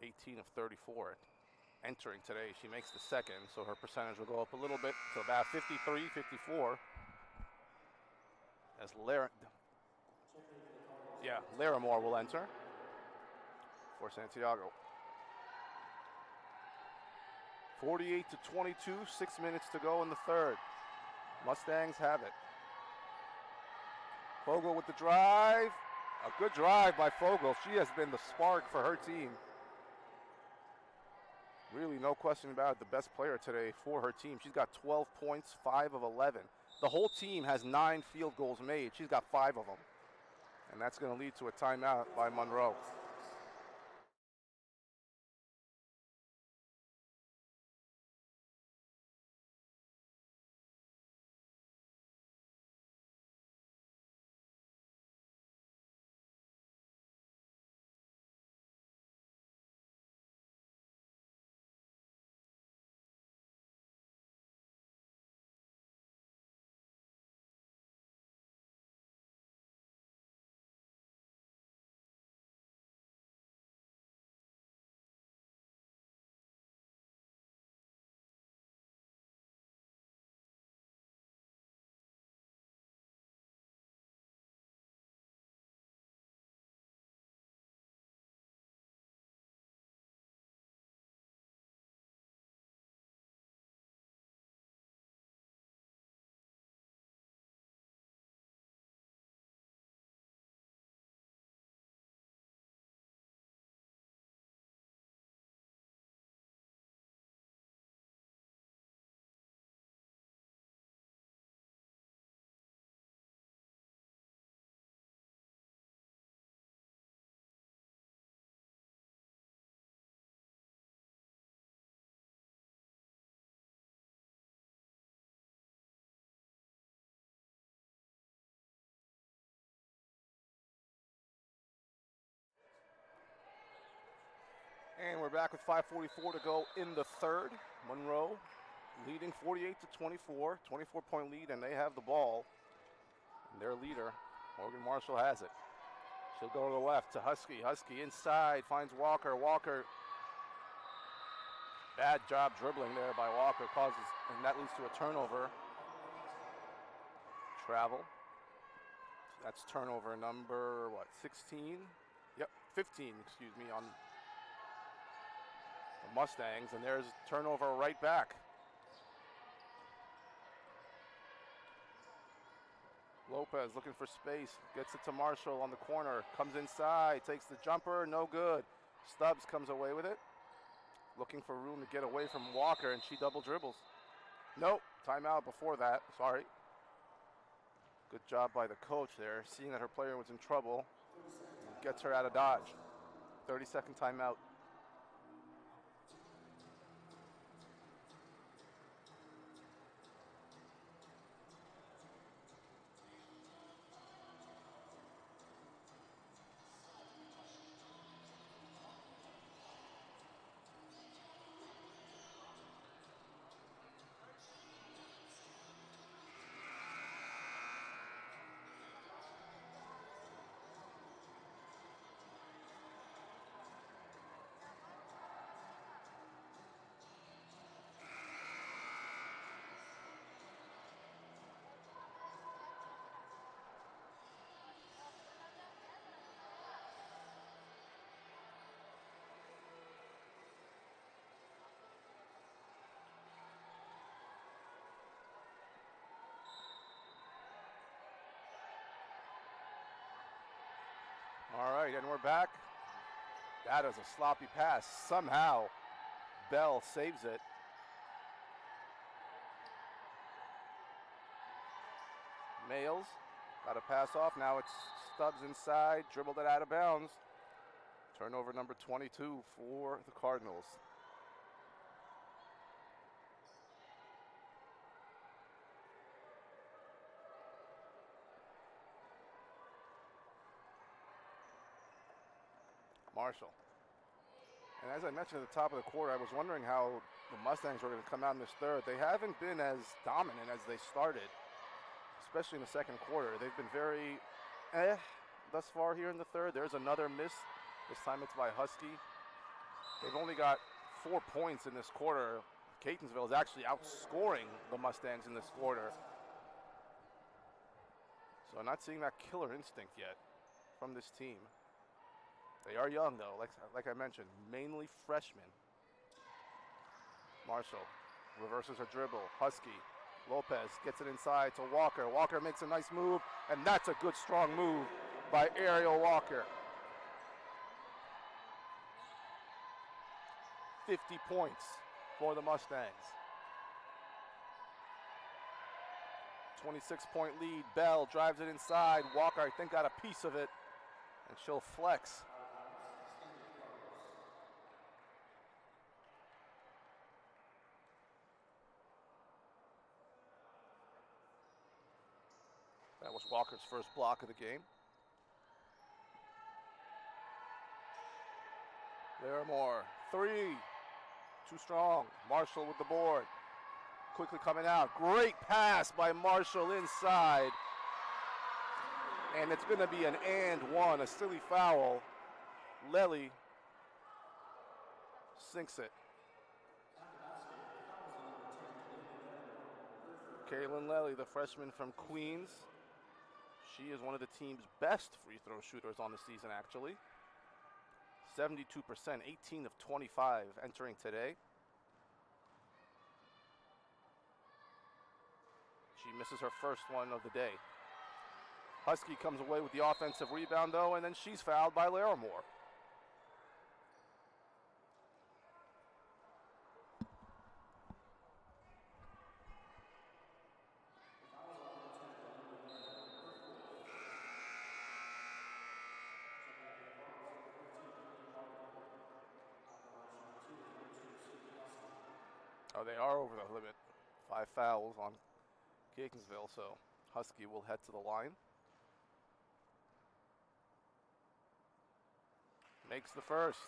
(18 of 34). entering today. She makes the second, so her percentage will go up a little bit to about 53, 54. As Larimore will enter for Santiago. 48 to 22, 6 minutes to go in the third. Mustangs have it. Fogel with the drive. A good drive by Fogel. She has been the spark for her team. Really, no question about it, the best player today for her team. She's got 12 points, 5 of 11. The whole team has 9 field goals made. She's got 5 of them. And that's going to lead to a timeout by Monroe. And we're back with 5:44 to go in the third. Monroe leading 48 to 24, 24-point lead, and they have the ball. And their leader, Morgan Marshall, has it. She'll go to the left to Husky. Husky inside, finds Walker. Walker, bad job dribbling there by Walker, and that leads to a turnover. Travel. That's turnover number, 16? Yep, 15, excuse me, on the Mustangs, and there's turnover right back. Lopez looking for space, gets it to Marshall on the corner, comes inside, takes the jumper, no good. Stubbs comes away with it, looking for room to get away from Walker, and she double dribbles. Nope, timeout before that, sorry. Good job by the coach there, seeing that her player was in trouble, gets her out of dodge. 30-second timeout. All right, and we're back. That is a sloppy pass. Somehow, Bell saves it. Males got a pass off. Now it's Stubbs inside, dribbled it out of bounds. Turnover number 22 for the Cardinals. Marshall. And as I mentioned at the top of the quarter, I was wondering how the Mustangs were going to come out in this third. They haven't been as dominant as they started, especially in the second quarter. They've been very thus far here in the third. There's another miss. This time it's by Husky. They've only got 4 points in this quarter. Catonsville is actually outscoring the Mustangs in this quarter. So I'm not seeing that killer instinct yet from this team. They are young though, like I mentioned, mainly freshmen. Marshall reverses her dribble. Husky, Lopez gets it inside to Walker. Walker makes a nice move, and that's a good strong move by Ariel Walker. 50 points for the Mustangs. 26-point lead. Bell drives it inside. Walker, I think, got a piece of it, and she'll flex. That was Walker's first block of the game. There are more. 3. Too strong. Marshall with the board. Quickly coming out. Great pass by Marshall inside. And it's going to be an and one, a silly foul. Lely sinks it. Kaylin Lely, the freshman from Queens. She is one of the team's best free throw shooters on the season, actually. 72%, 18 of 25 entering today. She misses her first one of the day. Husky comes away with the offensive rebound, though, and then she's fouled by Larimore. Oh, they are over the limit. 5 fouls on Catonsville, so Husky will head to the line. Makes the first.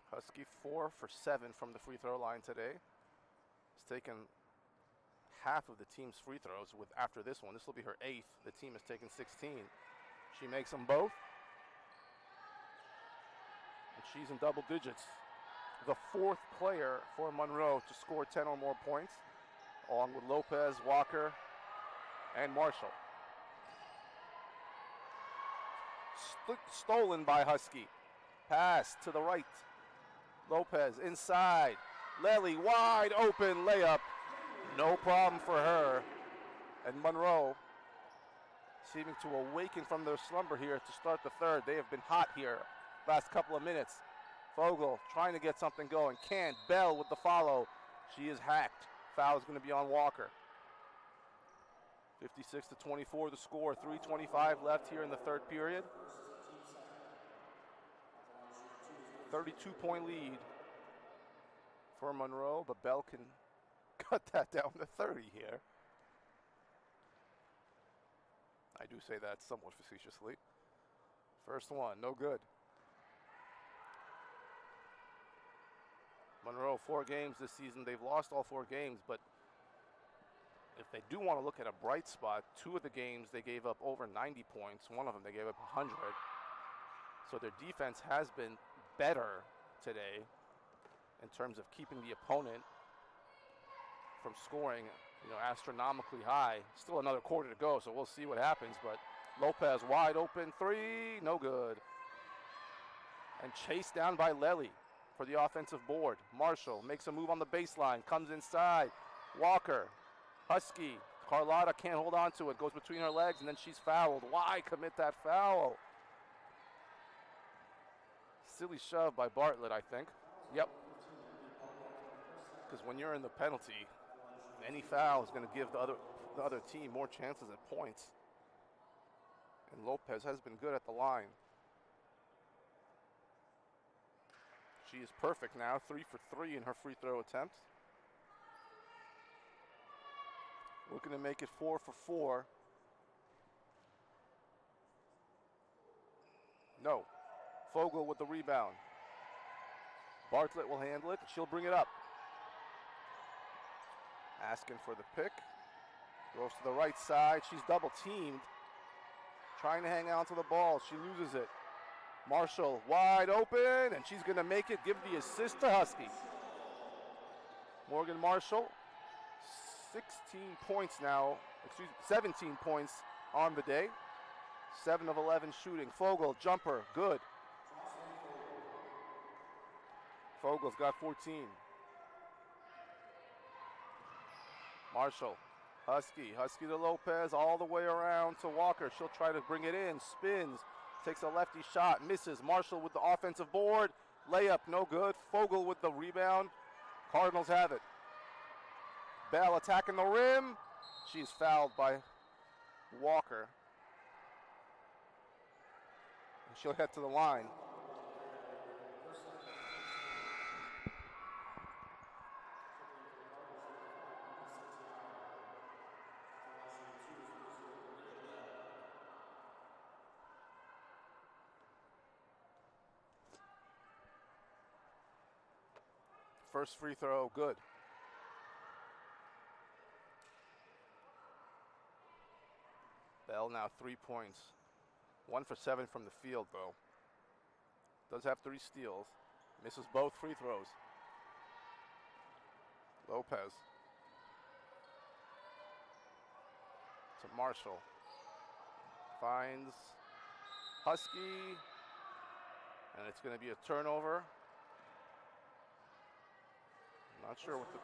Husky 4 for 7 from the free throw line today. Has taken half of the team's free throws with after this one. This will be her 8th. The team has taken 16. She makes them both. And she's in double digits. The 4th player for Monroe to score 10 or more points, along with Lopez, Walker, and Marshall. Stolen by Husky. Pass to the right. Lopez inside. Lely wide open layup. No problem for her. And Monroe seeming to awaken from their slumber here to start the third. They have been hot here last couple of minutes. Fogel trying to get something going. Can't. Bell with the follow. She is hacked. Foul is going to be on Walker. 56-24 the score. 3:25 left here in the third period. 32-point lead for Monroe, but Bell can cut that down to 30 here. I do say that somewhat facetiously. First one, no good. Monroe, 4 games this season. They've lost all 4 games, but if they do want to look at a bright spot, 2 of the games they gave up over 90 points. One of them they gave up 100. So their defense has been better today in terms of keeping the opponent from scoring, astronomically high. Still another quarter to go, so we'll see what happens. But Lopez wide open 3, no good. And chased down by Lely for the offensive board. Marshall makes a move on the baseline, comes inside. Walker, Husky, Carlotta can't hold on to it, goes between her legs, and then she's fouled. Why commit that foul? Silly shove by Bartlett, I think. Yep. Because when you're in the penalty, any foul is going to give the other team more chances at points. And Lopez has been good at the line. She is perfect now, 3 for 3 in her free throw attempt. Looking to make it 4 for 4. No. Fogel with the rebound. Bartlett will handle it. She'll bring it up. Asking for the pick. Goes to the right side. She's double teamed. Trying to hang on to the ball. She loses it. Marshall wide open, and she's going to make it, give the assist to Husky. Morgan Marshall, 16 points now, 17 points on the day. 7 of 11 shooting. Fogel, jumper, good. Fogel's got 14. Marshall, Husky to Lopez, all the way around to Walker. She'll try to bring it in, spins, takes a lefty shot, misses. Marshall with the offensive board, layup, no good. Fogel with the rebound. Cardinals have it. Bell attacking the rim. She's fouled by Walker. She'll head to the line. First free throw, good. Bell now 3 points. 1 for 7 from the field, though. Does have 3 steals. Misses both free throws. Lopez. To Marshall. Finds Husky. And it's going to be a turnover. Not sure what the...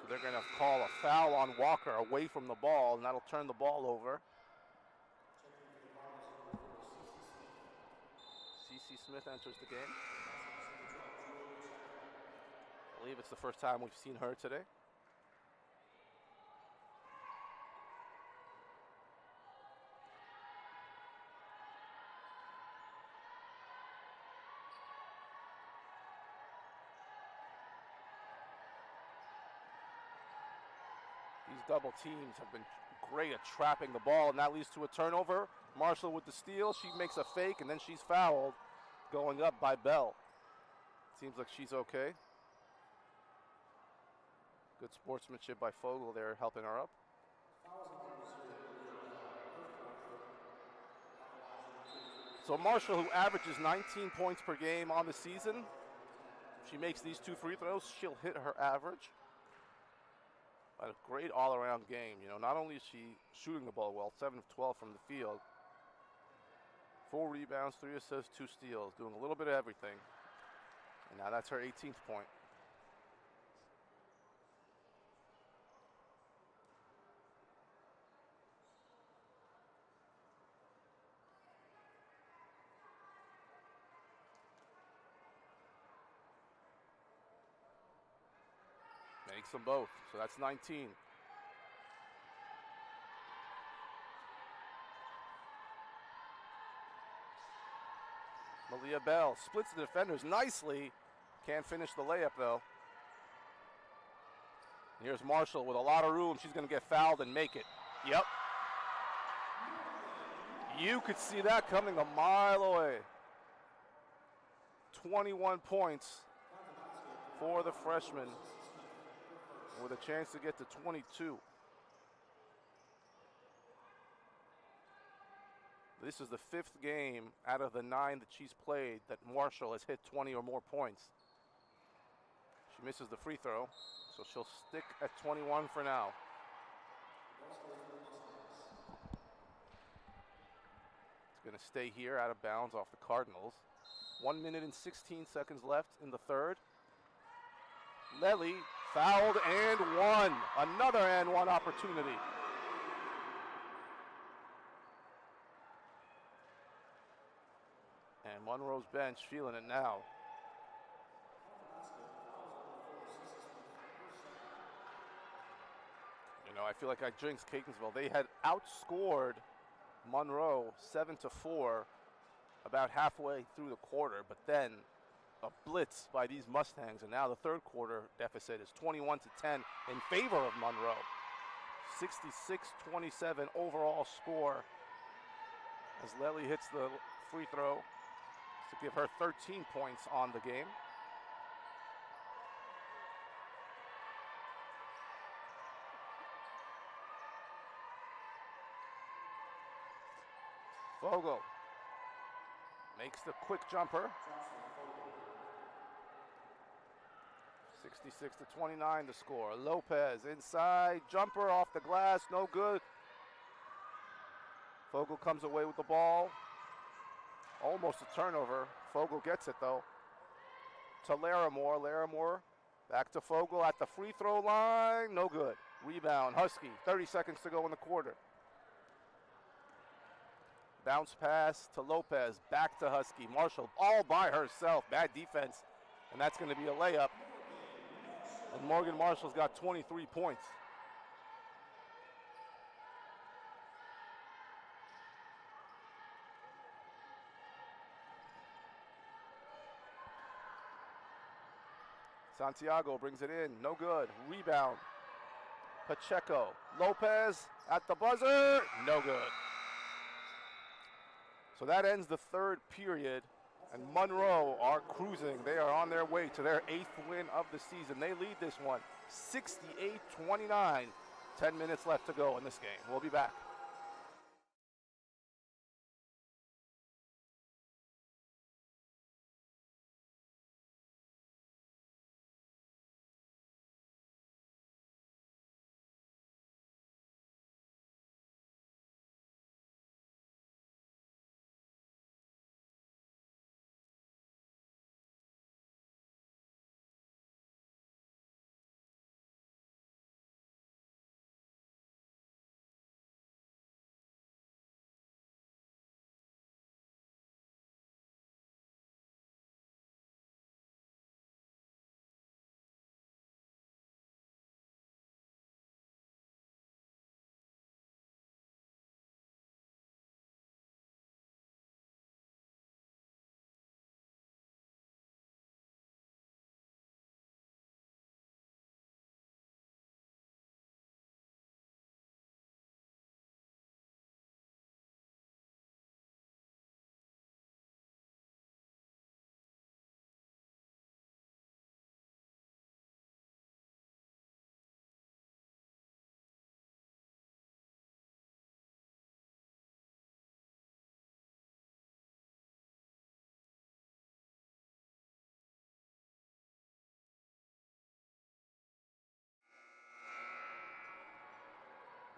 So they're going to call a foul on Walker away from the ball, and that'll turn the ball over. CC Smith enters the game. I believe it's the first time we've seen her today. These double teams have been great at trapping the ball, and that leads to a turnover. Marshall with the steal. She makes a fake, and then she's fouled, going up by Bell. Seems like she's okay. Good sportsmanship by Fogel there, helping her up. So Marshall, who averages 19 points per game on the season, if she makes these 2 free throws, she'll hit her average. A great all-around game. You know, not only is she shooting the ball well, 7 of 12 from the field, 4 rebounds, 3 assists, 2 steals, doing a little bit of everything. And now that's her 18th point. Makes them both, so that's 19. Malia Bell splits the defenders nicely. Can't finish the layup, though. Here's Marshall with a lot of room. She's going to get fouled and make it. Yep. You could see that coming a mile away. 21 points for the freshman, with a chance to get to 22. This is the 5th game out of the 9 that she's played that Marshall has hit 20 or more points. She misses the free throw, so she'll stick at 21 for now. It's going to stay here out of bounds off the Cardinals. 1 minute and 16 seconds left in the third. Lely fouled and one. Another and one opportunity. And Monroe's bench feeling it now. You know, I feel like I jinxed Catonsville. They had outscored Monroe 7-4 about halfway through the quarter, but then a blitz by these Mustangs, and now the third quarter deficit is 21-10 in favor of Monroe. 66-27 overall score as Lely hits the free throw to give her 13 points on the game. Fogel makes the quick jumper. 66-29 the score. Lopez inside, jumper off the glass, no good. Fogle comes away with the ball. Almost a turnover. Fogle gets it though. To Larimore. Larimore back to Fogle at the free throw line. No good. Rebound, Husky. 30 seconds to go in the quarter. Bounce pass to Lopez. Back to Husky. Marshall all by herself. Bad defense. And that's going to be a layup. And Morgan Marshall's got 23 points. Santiago brings it in, no good. Rebound, Pacheco. Lopez at the buzzer, no good. So that ends the third period, and Monroe are cruising. They are on their way to their 8th win of the season. They lead this one 68-29. 10 minutes left to go in this game. We'll be back.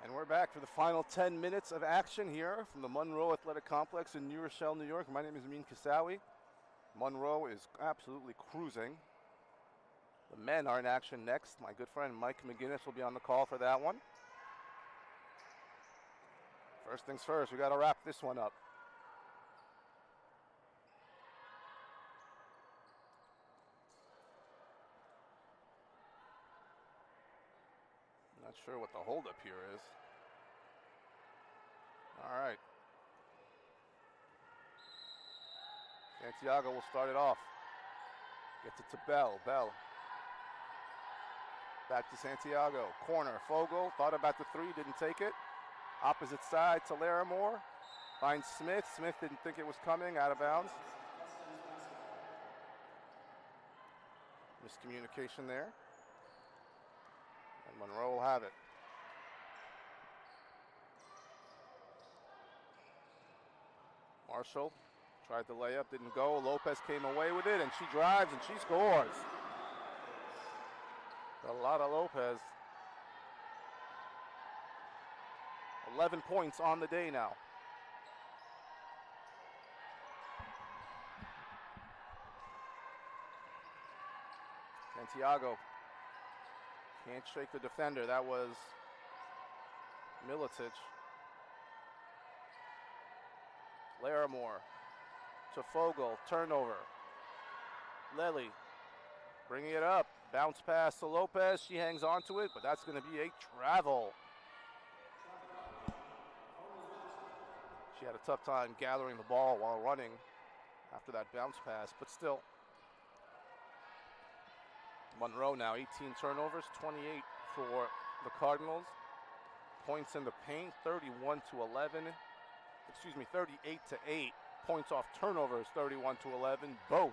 And we're back for the final 10 minutes of action here from the Monroe Athletic Complex in New Rochelle, New York. My name is Amin Kasawi. Monroe is absolutely cruising. The men are in action next. My good friend Mike McGinnis will be on the call for that one. First things first, we got to wrap this one up. Not sure what the holdup here is. All right. Santiago will start it off. Gets it to Bell. Bell. Back to Santiago. Corner. Fogle. Thought about the three. Didn't take it. Opposite side to Larimore. Finds Smith. Smith didn't think it was coming. Out of bounds. Miscommunication there. And Monroe will have it. Marshall tried the layup, didn't go. Lopez came away with it, and she drives, and she scores. A lot of Lopez. 11 points on the day now. Santiago can't shake the defender. That was Milicic. Larimore to Fogle. Turnover. Lely bringing it up. Bounce pass to Lopez. She hangs on to it, but that's going to be a travel. She had a tough time gathering the ball while running after that bounce pass, but still. Monroe now 18 turnovers, 28 for the Cardinals. Points in the paint, 38 to 8. Points off turnovers, 31 to 11, both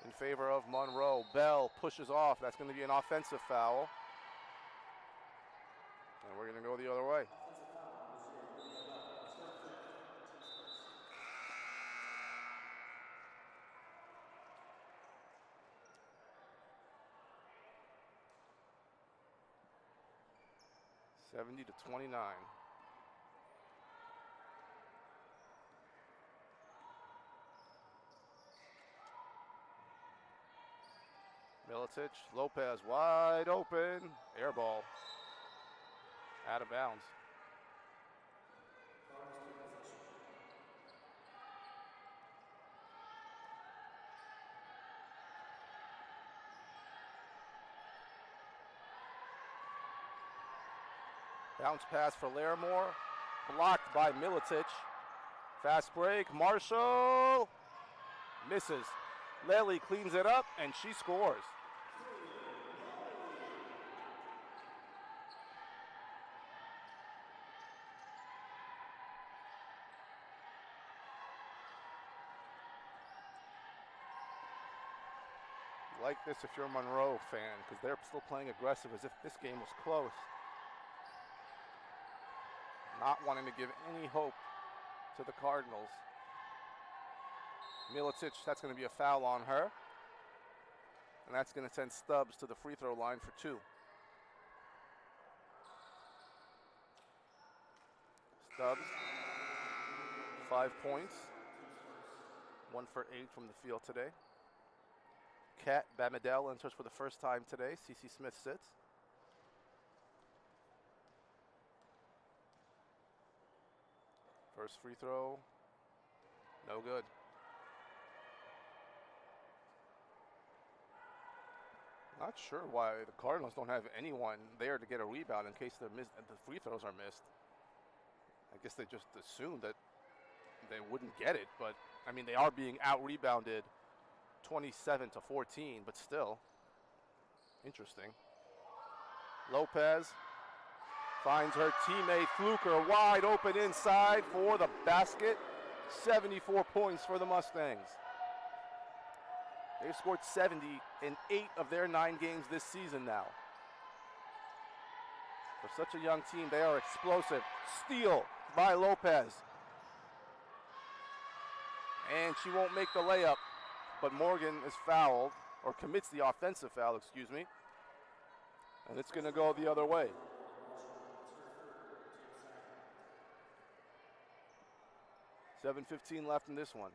in favor of Monroe. Bell pushes off. That's going to be an offensive foul. And we're going to go the other way. 70-29. Milicic, Lopez wide open, air ball, out of bounds. Bounce pass for Larimore, blocked by Milicic. Fast break, Marshall misses. Lely cleans it up, and she scores. You like this if you're a Monroe fan, because they're still playing aggressive as if this game was close. Not wanting to give any hope to the Cardinals. Milicic, that's going to be a foul on her. And that's going to send Stubbs to the free throw line for 2. Stubbs, 5 points. 1 for 8 from the field today. Kat Bamidel enters for the first time today. CC Smith sits. First free throw, no good. Not sure why the Cardinals don't have anyone there to get a rebound in case the free throws are missed. I guess they just assumed that they wouldn't get it, but I mean, they are being out-rebounded 27-14, but still, interesting. Lopez finds her teammate Fluker wide open inside for the basket. 74 points for the Mustangs. They've scored 70 in 8 of their 9 games this season now. For such a young team, they are explosive. Steal by Lopez. And she won't make the layup, but Morgan is fouled, or commits the offensive foul, excuse me. And it's going to go the other way. $7:15 left in this one.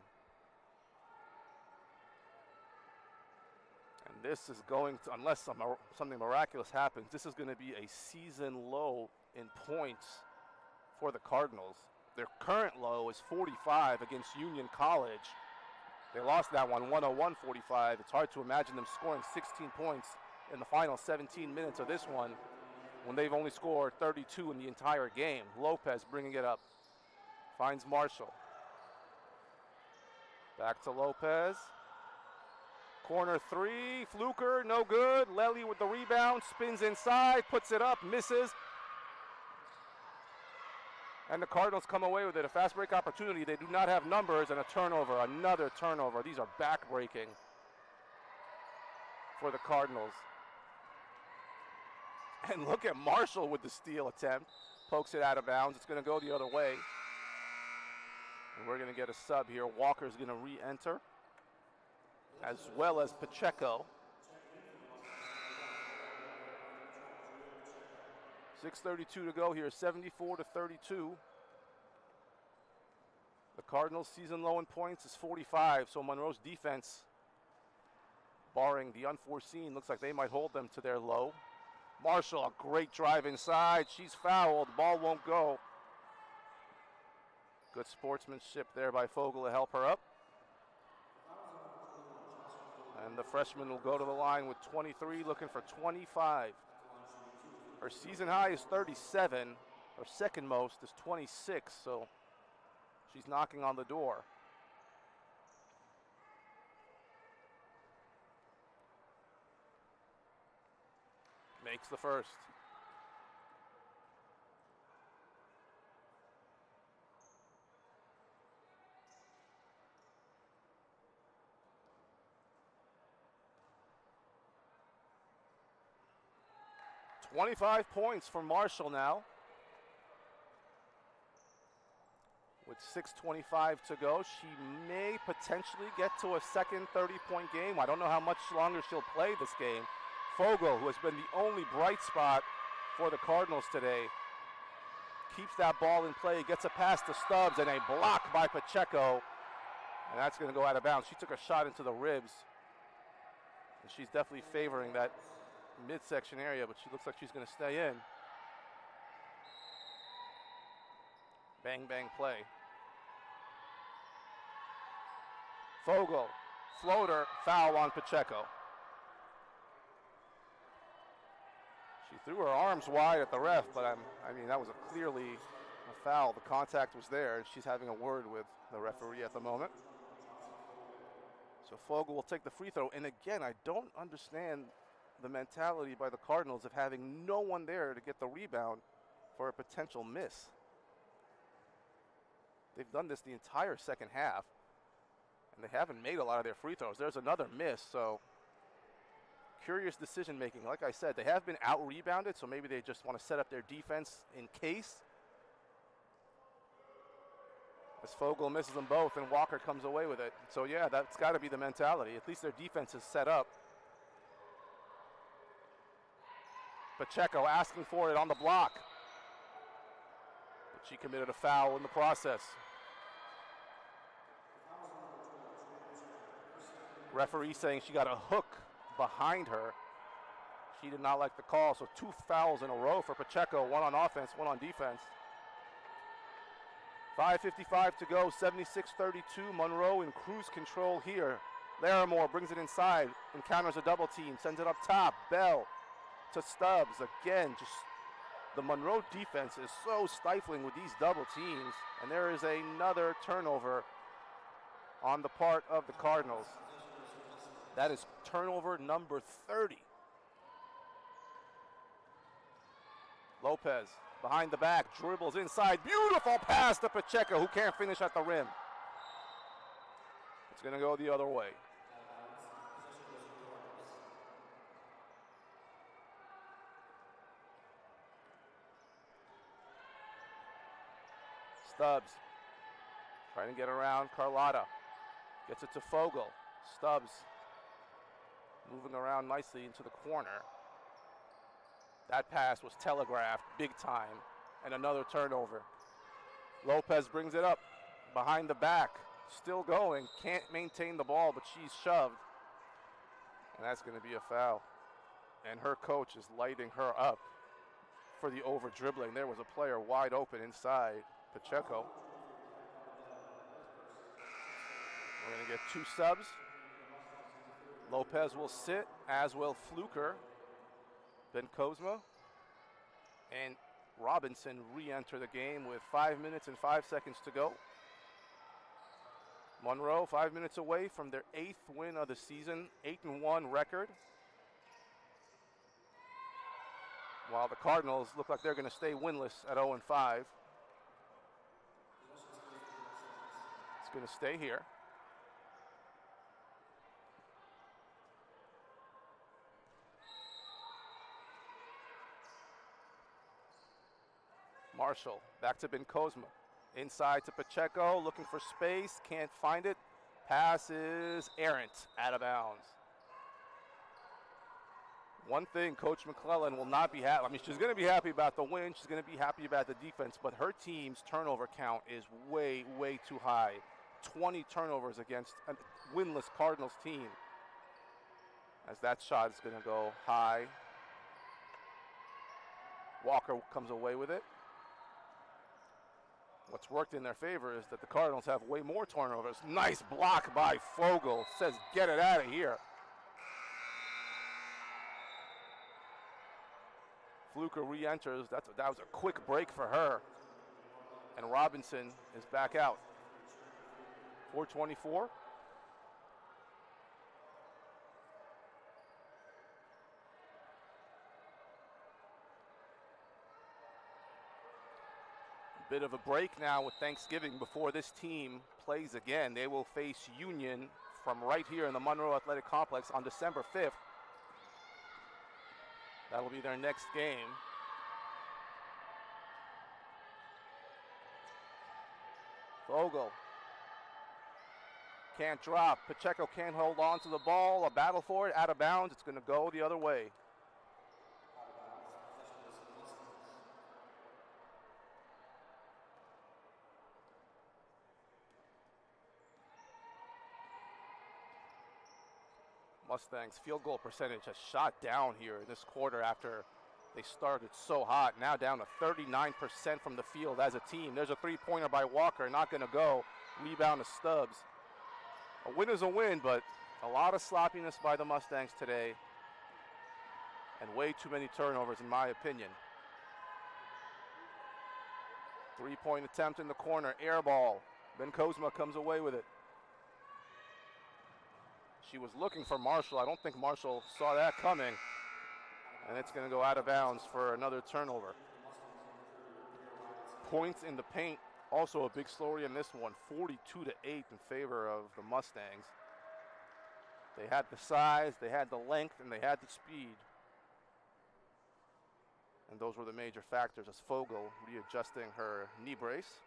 And this is going to, unless something miraculous happens, this is going to be a season low in points for the Cardinals. Their current low is 45 against Union College. They lost that one 101-45. It's hard to imagine them scoring 16 points in the final 17 minutes of this one when they've only scored 32 in the entire game. Lopez bringing it up. Finds Marshall. Back to Lopez. Corner 3, Fluker, no good. Lely with the rebound, spins inside, puts it up, misses. And the Cardinals come away with it. A fast break opportunity. They do not have numbers, and a turnover, another turnover. These are back-breaking for the Cardinals. And look at Marshall with the steal attempt. Pokes it out of bounds. It's going to go the other way. And we're going to get a sub here. Walker's going to re-enter, as well as Pacheco. 6:32 to go here, 74-32. The Cardinals' season low in points is 45, so Monroe's defense, barring the unforeseen, looks like they might hold them to their low. Marshall, a great drive inside. She's fouled. Ball won't go. Good sportsmanship there by Fogel to help her up. And the freshman will go to the line with 23, looking for 25. Her season high is 37. Her second most is 26, so she's knocking on the door. Makes the first. $25 points for Marshall now. With 6:25 to go, she may potentially get to a second 30-point game. I don't know how much longer she'll play this game. Fogel, who has been the only bright spot for the Cardinals today, keeps that ball in play, gets a pass to Stubbs, and a block by Pacheco. And that's going to go out of bounds. She took a shot into the ribs. And she's definitely favoring that midsection area, but she looks like she's going to stay in. Bang, bang play. Fogle, floater, foul on Pacheco. She threw her arms wide at the ref, but I mean, that was clearly a foul. The contact was there, and she's having a word with the referee at the moment. So Fogle will take the free throw. And again, I don't understand the mentality by the Cardinals of having no one there to get the rebound for a potential miss. They've done this the entire second half, and they haven't made a lot of their free throws. There's another miss, so curious decision making. Like I said, they have been out-rebounded, so maybe they just want to set up their defense in case. As Fogle misses them both, and Walker comes away with it. So yeah, that's got to be the mentality. At least their defense is set up. Pacheco asking for it on the block. But she committed a foul in the process. Referee saying she got a hook behind her. She did not like the call, so 2 fouls in a row for Pacheco, 1 on offense, 1 on defense. 5:55 to go, 76-32. Monroe in cruise control here. Larimore brings it inside, encounters a double team, sends it up top. Bell to Stubbs. Again, just the Monroe defense is so stifling with these double teams. And there is another turnover on the part of the Cardinals. That is turnover number 30. Lopez behind the back, dribbles inside. Beautiful pass to Pacheco, who can't finish at the rim. It's going to go the other way. Stubbs trying to get around Carlotta. Gets it to Fogle. Stubbs moving around nicely into the corner. That pass was telegraphed big time, and another turnover. Lopez brings it up behind the back, still going, can't maintain the ball, but she's shoved. And that's going to be a foul. And her coach is lighting her up for the over dribbling. There was a player wide open inside Pacheco. We're going to get 2 subs. Lopez will sit, as will Fluker. Ben Kozma and Robinson re-enter the game with 5 minutes and 5 seconds to go. Monroe 5 minutes away from their 8th win of the season, 8-1 record. While the Cardinals look like they're going to stay winless at 0-5. It's going to stay here. Marshall back to Ben Kozma. Inside to Pacheco, looking for space, can't find it. Pass is errant, out of bounds. One thing Coach McClellan will not be happy, I mean, she's going to be happy about the win, she's going to be happy about the defense, but her team's turnover count is way, way too high. 20 turnovers against a winless Cardinals team. As that shot is going to go high. Walker comes away with it. What's worked in their favor is that the Cardinals have way more turnovers. Nice block by Fogle. Says, get it out of here. Fluker re-enters. That was a quick break for her. And Robinson is back out. 4:24. Bit of a break now with Thanksgiving before this team plays again. They will face Union from right here in the Monroe Athletic Complex on December 5th. That'll be their next game. Fogle can't drop. Pacheco can't hold on to the ball. A battle for it, out of bounds. It's going to go the other way. Mustangs field goal percentage has shot down here in this quarter after they started so hot. Now down to 39% from the field as a team. There's a three-pointer by Walker, not going to go. Rebound to Stubbs. A win is a win, but a lot of sloppiness by the Mustangs today and way too many turnovers in my opinion. Three-point attempt in the corner, air ball. Ben Kozma comes away with it. She was looking for Marshall. I don't think Marshall saw that coming. And it's going to go out of bounds for another turnover. Points in the paint, also a big story in this one. 42-8 in favor of the Mustangs. They had the size, they had the length, and they had the speed. And those were the major factors as Fogel readjusting her knee brace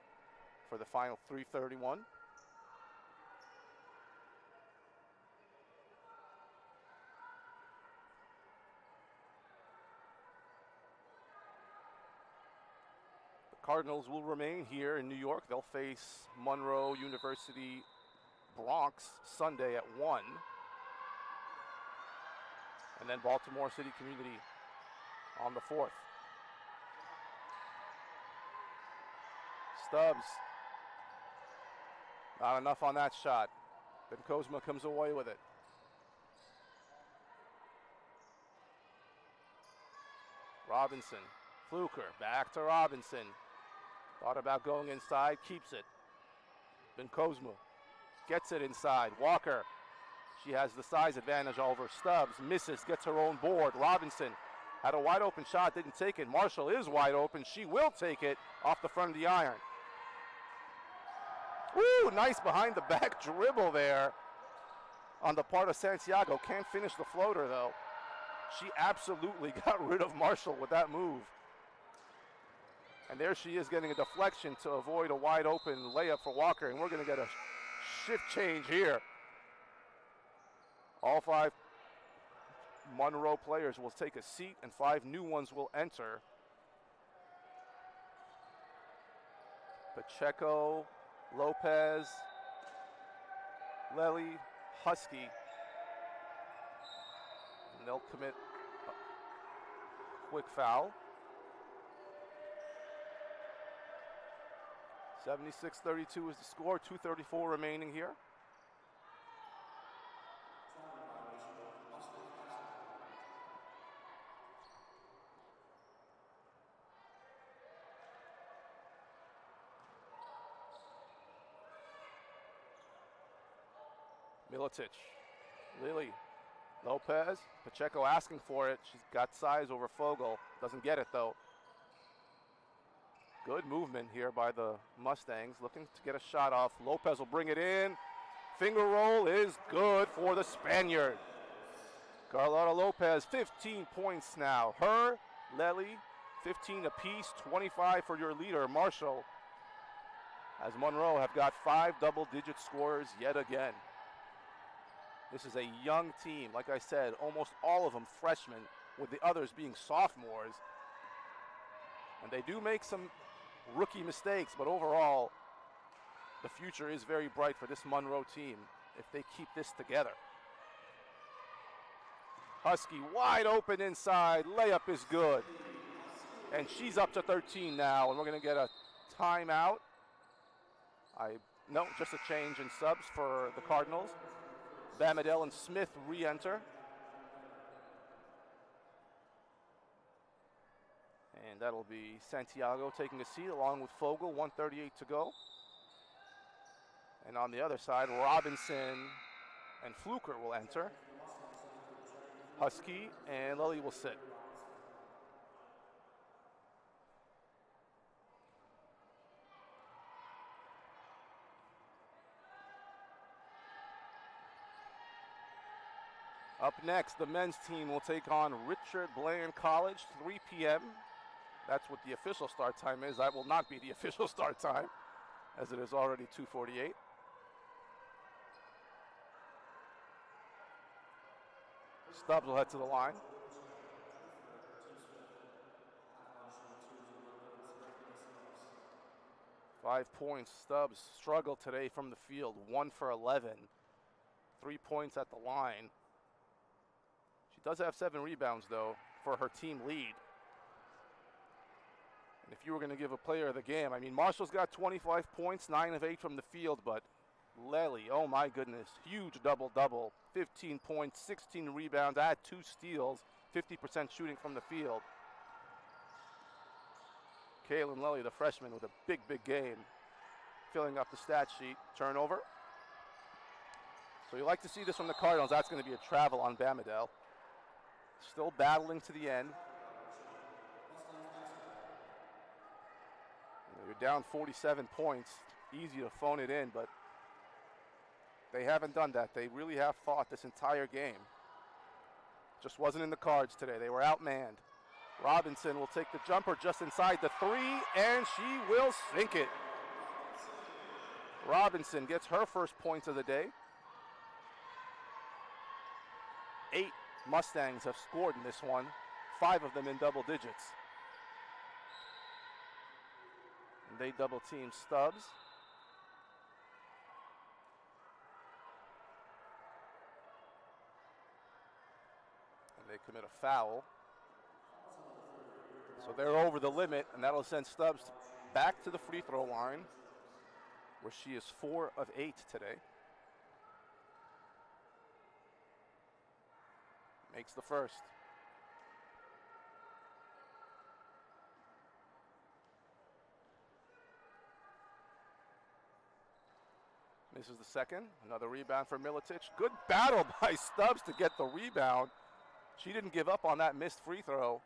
for the final 3:31. Cardinals will remain here in New York. They'll face Monroe University Bronx Sunday at 1. And then Baltimore City Community on the 4th. Stubbs. Not enough on that shot. Ben Kozma comes away with it. Robinson. Fluker. Back to Robinson. Thought about going inside, keeps it. Ben Kozma gets it inside. Walker, she has the size advantage over Stubbs. Misses, gets her own board. Robinson had a wide open shot, didn't take it. Marshall is wide open. She will take it off the front of the iron. Woo, nice behind the back dribble there on the part of Santiago. Can't finish the floater though. She absolutely got rid of Marshall with that move. And there she is getting a deflection to avoid a wide open layup for Walker. And we're going to get a shift change here. All 5 Monroe players will take a seat and 5 new ones will enter. Pacheco, Lopez, Lely, Husky. And they'll commit a quick foul. 76-32 is the score, 2:34 remaining here. Milicic, Lily, Lopez, Pacheco asking for it. She's got size over Fogel, doesn't get it though. Good movement here by the Mustangs, looking to get a shot off. Lopez will bring it in. Finger roll is good for the Spaniard. Carlotta Lopez, 15 points now. Her, Lely, 15 apiece, 25 for your leader, Marshall. As Monroe have got 5 double-digit scorers yet again. This is a young team. Like I said, almost all of them freshmen, with the others being sophomores. And they do make some rookie mistakes, but overall, the future is very bright for this Monroe team if they keep this together. Husky wide open inside, layup is good. And she's up to 13 now, and we're going to get a timeout. No, just a change in subs for the Cardinals. Bamadel and Smith re-enter. And that'll be Santiago taking a seat along with Fogel, 1:38 to go. And on the other side, Robinson and Fluker will enter. Husky and Lily will sit. Up next, the men's team will take on Richard Bland College, 3 p.m. That's what the official start time is. That will not be the official start time, as it is already 2:48. Stubbs will head to the line. Five points. Stubbs struggled today from the field, 1 for 11. 3 points at the line. Does have 7 rebounds, though, for her team lead. And if you were going to give a player of the game, I mean, Marshall's got 25 points, 9 of 8 from the field, but Lely, oh my goodness, huge double-double, 15 points, 16 rebounds, I had 2 steals, 50% shooting from the field. Kaylin Lely, the freshman, with a big, big game, filling up the stat sheet. Turnover. So you like to see this from the Cardinals. That's going to be a travel on Bamadel. Still battling to the end. You're down 47 points. Easy to phone it in, but they haven't done that. They really have fought this entire game. Just wasn't in the cards today. They were outmanned. Robinson will take the jumper just inside the 3, and she will sink it. Robinson gets her first points of the day. 8 Mustangs have scored in this one, 5 of them in double digits. And they double team Stubbs. And they commit a foul. So they're over the limit, and that'll send Stubbs back to the free throw line, where she is 4 of 8 today. Makes the first. Misses the second. Another rebound for Milicic. Good battle by Stubbs to get the rebound. She didn't give up on that missed free throw.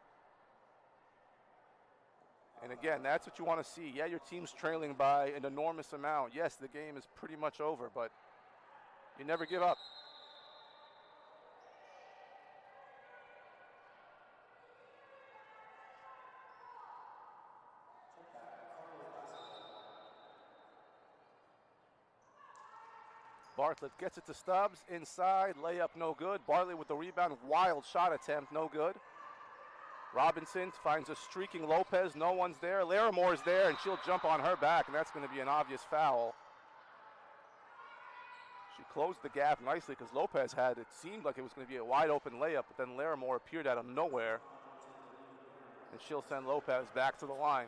And again, that's what you want to see. Yeah, your team's trailing by an enormous amount. Yes, the game is pretty much over, but you never give up. Bartlett gets it to Stubbs, inside, layup no good. Bartlett with the rebound, wild shot attempt, no good. Robinson finds a streaking Lopez, no one's there. Laramore's there, and she'll jump on her back, and that's going to be an obvious foul. She closed the gap nicely because Lopez had, it seemed like it was going to be a wide open layup, but then Laramore appeared out of nowhere, and she'll send Lopez back to the line.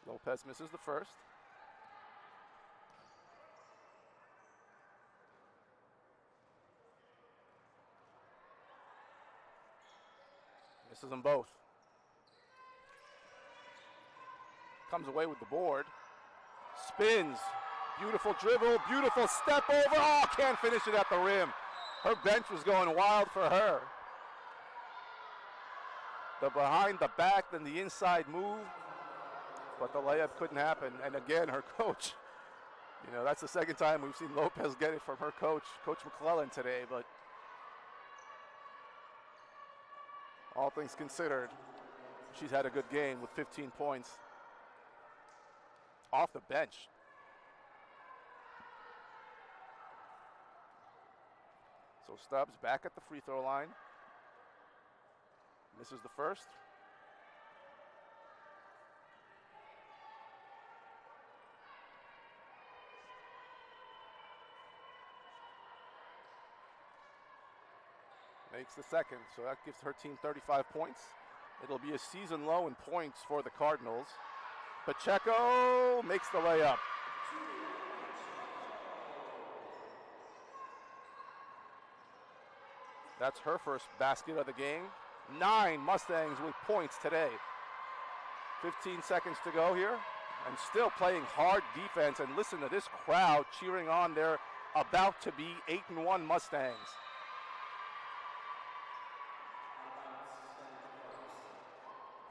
Lopez misses the first. Misses them both. Comes away with the board. Spins. Beautiful dribble, beautiful step over. Oh, can't finish it at the rim. Her bench was going wild for her. The behind the back, then the inside move. But the layup couldn't happen. And again, her coach, you know, that's the second time we've seen Lopez get it from her coach, Coach McClellan today. But all things considered, she's had a good game with 15 points off the bench. So Stubbs back at the free throw line. Misses the first. Makes the second, so that gives her team 35 points. It'll be a season low in points for the Cardinals. Pacheco makes the layup. That's her first basket of the game. 9 Mustangs with points today. 15 seconds to go here, and still playing hard defense. And listen to this crowd cheering on their about to be 8-1 Mustangs.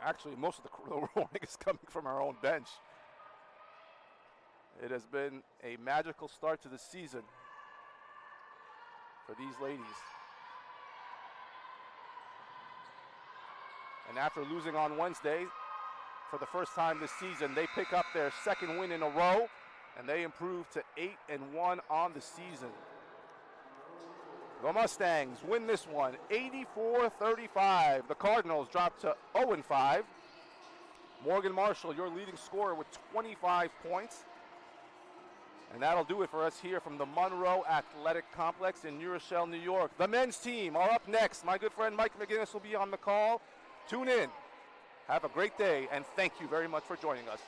Actually, most of the roaring is coming from our own bench. It has been a magical start to the season for these ladies. And after losing on Wednesday, for the first time this season, they pick up their second win in a row, and they improve to 8-1 on the season. The Mustangs win this one 84-35. The Cardinals drop to 0-5. Morgan Marshall, your leading scorer with 25 points. And that'll do it for us here from the Monroe Athletic Complex in New Rochelle, New York. The men's team are up next. My good friend Mike McGinnis will be on the call. Tune in. Have a great day, and thank you very much for joining us.